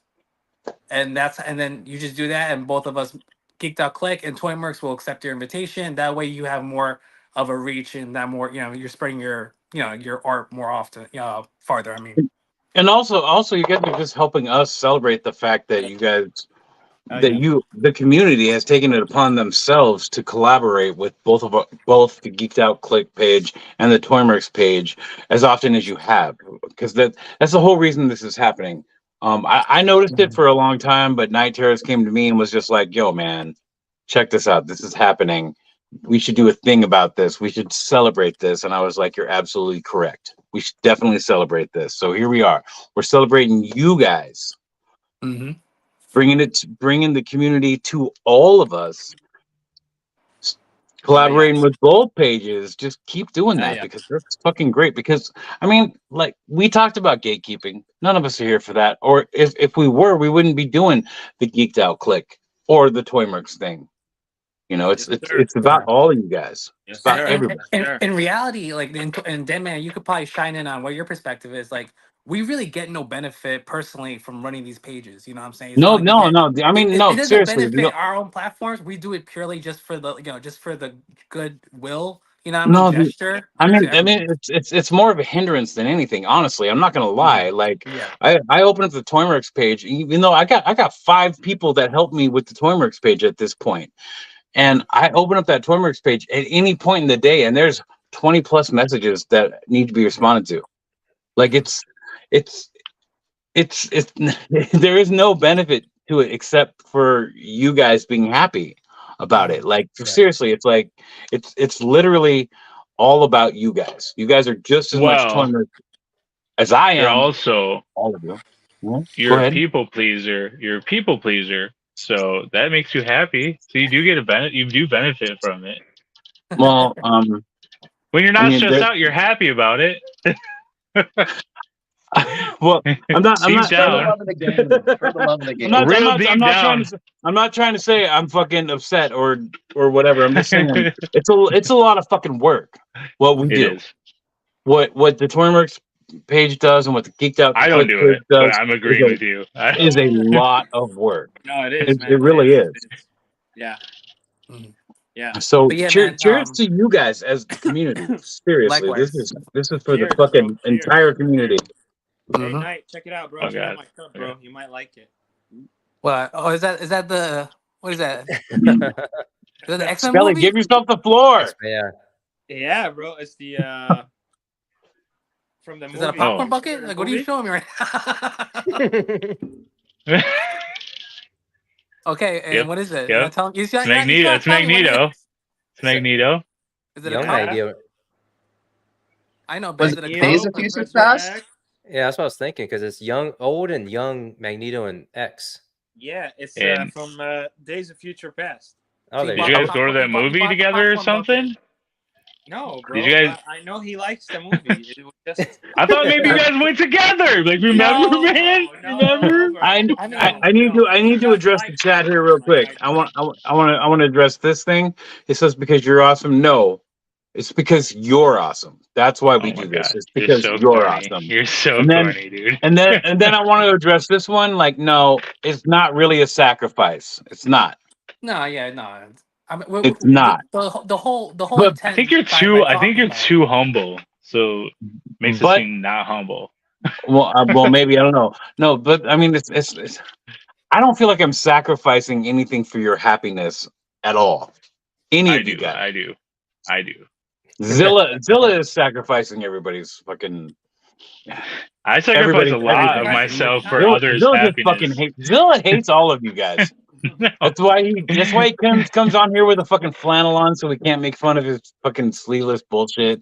And then you just do that, and both of us, Geeked.Clique and Toymercs, will accept your invitation. That way you have more of a reach, and that more, you're spreading your art more often, farther. I mean, and also you guys are just helping us celebrate the fact that you guys, the community has taken it upon themselves to collaborate with both the Geeked Out Clique page and the Toymercs page as often as you have, because that's the whole reason this is happening. I noticed it for a long time, but Night Terrors came to me and was just like, yo, man, check this out. This is happening. We should do a thing about this. We should celebrate this. And I was like, you're absolutely correct. We should definitely celebrate this. So here we are. We're celebrating you guys. Bringing the community to all of us. Collaborating with both pages, just keep doing that because that's fucking great. Because I mean, like, we talked about gatekeeping. None of us are here for that. Or if we were, we wouldn't be doing the Geeked Out Clique or the Toymercs thing. It's about all of you guys. It's about everybody. In reality, like, and Deadman, you could probably shine in on what your perspective is. Like, we really get no benefit personally from running these pages. You know what I'm saying? No. I mean, no, it doesn't seriously. benefit our own platforms. We do it purely just for the goodwill. You know what I mean? Gesture. I mean, it's more of a hindrance than anything. Honestly, I'm not gonna lie. Like, I opened up the Toymercs page, even though I got 5 people that helped me with the Toymercs page at this point, and I open up that Toymercs page at any point in the day, and there's 20 plus messages that need to be responded to. Like, it's there is no benefit to it except for you guys being happy. about it. Like seriously, it's like it's literally all about you guys. You guys are just as much Toymercs as I You're am. also all of you. Go you're a ahead. people pleaser. You're a people pleaser. So that makes you happy. So you do get a benefit. You do benefit from it. Well, When you're not I mean, stressed out, you're happy about it. well, I'm not. Deep For the down. love of the game. For the love of the game. Deep down. I'm not trying to say I'm fucking upset or whatever. I'm just saying it's a lot of fucking work. What we do, is. what the Toymercs page does, and what the Geeked Out I don't Clique do it, page but does I'm agreeing with you. is a lot of work. No, it is, man. It really is. Yeah. Yeah. So But yeah, cheers man, to you guys as the community. Seriously, likewise. this is for the Cheers, fucking bro. Cheers. entire community. Hey, Knight, check it out, bro. Oh, Check out God. my cup, bro. You might like it. What? Oh, is that the what is that? Is that the X-Men Skelly, movie? give yourself the floor. Yeah. Yeah, bro. It's the from the movie. Is that a popcorn Oh. bucket? Like, what are you showing me right now? Okay, and Yep, what is it? yep. You tell, you It's Magneto. It's Magneto. It's Magneto. Is it Young a cup? Magneto. I know, but Was is it a it Days cup? of Future Professor Past? X. Yeah, that's what I was thinking because it's old and young Magneto and X. Yeah, it's And- from Days of Future Past. Oh, there Did you you go. guys go to that You bought movie the together or popcorn bucket. something? No, bro. Did you guys- I know he likes the movie. It was just. I thought maybe you guys went together. Like, remember, No, man? no, Remember? bro. I I need to Not address the like chat that, here bro. real quick. Like, I want to address this thing. It says because you're awesome. No, it's because you're awesome. That's why we Oh my do this. God. It's because You're so you're corny. awesome. You're so And then- corny, dude. And then I want to address this one. Like, no, it's not really a sacrifice. It's not. No, yeah, no. I mean, It's not. the whole But intent. I think you're by too. I talking think you're about it. too humble. So makes it But- seem not humble. Well, maybe I don't know. No, but I mean, it's. I don't feel like I'm sacrificing anything for your happiness at all. Any I of you do. guys. I do. Zilla is sacrificing everybody's fucking. I sacrifice a lot of everything. myself for Zilla, others' Zilla just happiness. fucking hates. Zilla hates all of you guys. That's why he comes on here with a fucking flannel on, so we can't make fun of his fucking sleeveless bullshit.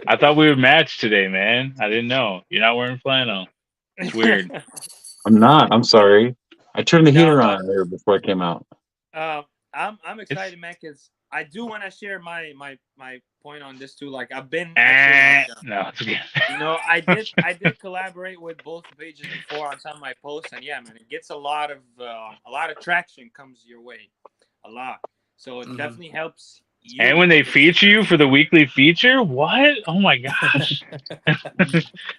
I thought we would match today, man. I didn't know. You're not wearing flannel. It's weird. I'm not. I'm sorry. I turned the No, heater but- on there before it came out. I'm excited, man, because I do want to share my point on this too. Like, I've been No, it's okay. you know, I did collaborate with both pages before on some of my posts, and yeah, man, it gets a lot of traction comes your way, a lot. So it definitely helps. You. And when they feature you for the weekly feature, what? Oh my gosh!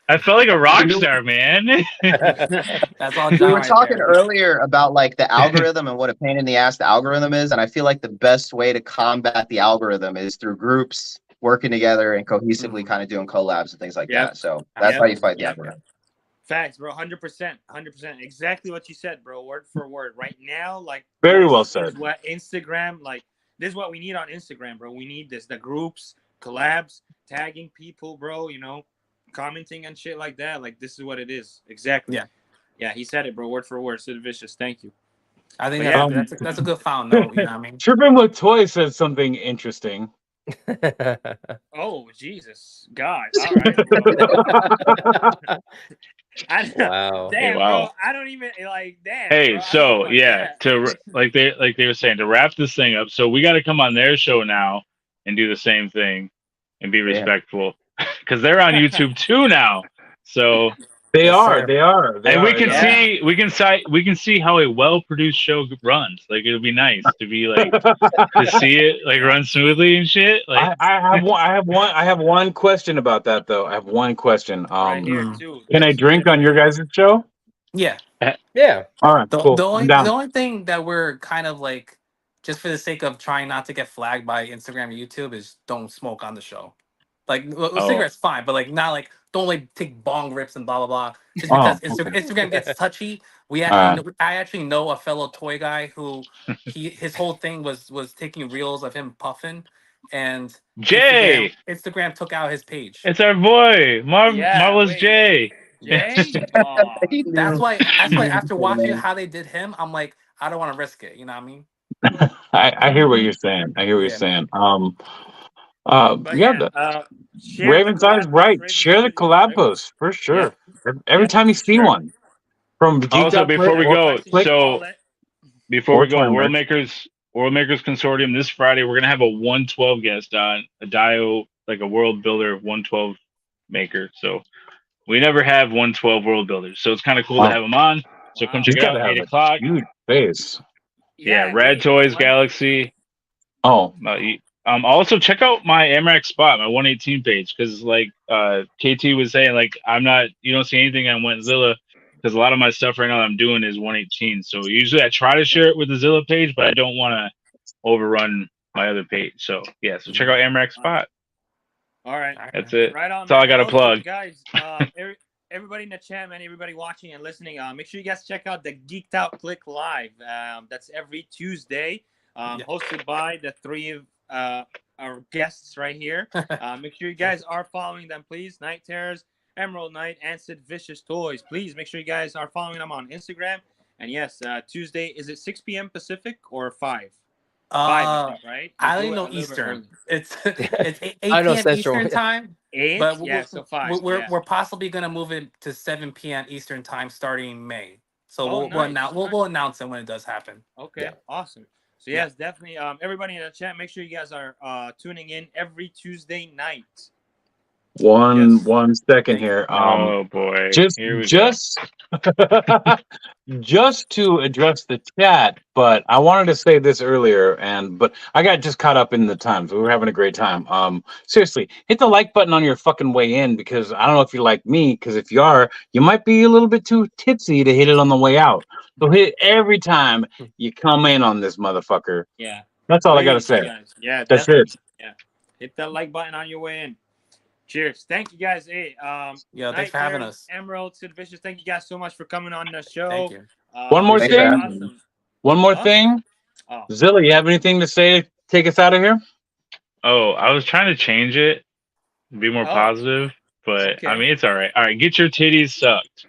I felt like a rock star, man. That's all. We John were right talking there. earlier about like the algorithm and what a pain in the ass the algorithm is, and I feel like the best way to combat the algorithm is through groups working together and cohesively kind of doing collabs and things like that. So that's how you fight the algorithm. Facts, bro. 100%, 100%. Exactly what you said, bro. Word for word. Right now, like Very well this said. is what Instagram like. This is what we need on Instagram, bro. We need this. The groups, collabs, tagging people, bro. You know, commenting and shit like that. Like, this is what it is. Exactly. Yeah. Yeah, he said it, bro. Word for word. Sid Vicious. Thank you. I think But that's a good found note. You know what I mean? Tripping with Toy said something interesting. Oh, Jesus. God. All right, bro. Wow. Damn, Hey, wow. bro. I don't even, like, damn. Hey, bro, so yeah, like they were saying, to wrap this thing up. So we got to come on their show now and do the same thing and be respectful because they're on YouTube too now. So They Yes, are. sir. They are. and we can yeah. we can see how a well-produced show runs. Like, it'll be nice to be like to see it like run smoothly and shit. Like, I have one question about that though. I have one question. right here, too. Can I drink on your guys' show? Yeah. Yeah. All right, The, cool. the I'm only down. the only thing that we're kind of like, just for the sake of trying not to get flagged by Instagram and YouTube, is don't smoke on the show. Like, cigarettes fine, but like not like don't like take bong rips and blah blah blah. Just because Instagram gets touchy. I actually know a fellow toy guy who his whole thing was taking reels of him puffing, and Jay, Instagram took out his page. it's our boy, Marvelous wait. Jay. Jay? That's why after watching how they did him, I'm like, I don't want to risk it. You know what I mean? I hear what you're saying. I hear what you're Yeah, saying. But Yeah, share the Raven's Eye's collab post, right. Raven Share the Studios, collab Raven. posts for Yeah, sure. Every time you for see sure. one from Geeked Also, Out before Click we or go, Actually, Click so before or we go, Toymercs. World Makers Consortium this Friday. We're gonna have a 112 guest on a Dio, like a world builder 112 maker. So we never have 112 world builders, so it's kind of cool to Wow. have them on. So come Wow. He's check it got out, to have 8 a o'clock. huge face. Yeah, Yeah. Rad Hey, Toys one. Galaxy. Oh, Also check out my MRX spot, my 118 page, because like KT was saying, like you don't see anything on Wentzilla, because a lot of my stuff right now I'm doing is 118. So usually I try to share it with the Zilla page, but I don't want to overrun my other page. So yeah, so check out MRX spot. All right. That's it. Right on, That's all man. I got to And also, plug. guys, everybody in the chat, man, everybody watching and listening, make sure you guys check out the Geeked Out Click Live. That's every Tuesday, hosted by the three of our guests right here. Make sure you guys are following them, please. Night Terrors, Emerald Knight, and Sid Vicious Toys. Please make sure you guys are following them on Instagram. And yes, Tuesday, is it 6 p.m. Pacific or 5? 5, I think, right? I They only do it know a little bit Eastern. early. It's I 8 know p.m. Central. Eastern time, 8? but Yeah, so 5. we're possibly gonna move it to 7 p.m. Eastern time starting May. So Oh, nice. we'll announce it when it does happen. Okay, Yeah. awesome. So yes, definitely. Everybody in the chat, make sure you guys are tuning in every Tuesday night. one second here. Oh boy, Just here we just just to address the chat, but I wanted to say this earlier, but I got just caught up in the times. We were having a great time. Seriously, hit the like button on your fucking way in, because I don't know if you're like me, because if you are, you might be a little bit too tipsy to hit it on the way out. So hit every time you come in on this motherfucker. Yeah. That's all I gotta Please, say. guys. Yeah, That's definitely. it. Yeah. Hit that like button on your way in. Cheers. Thank you guys. Hey, Yeah, thanks for having us. Emerald, Sid Vicious, thank you guys so much for coming on the show. Thank you. One more Thanks for thing. having Awesome. One more Huh? thing. Oh. Zilla, you have anything to say to take us out of here? Oh, I was trying to change it, be more Oh. positive, but Okay. I mean it's all right. All right, get your titties sucked.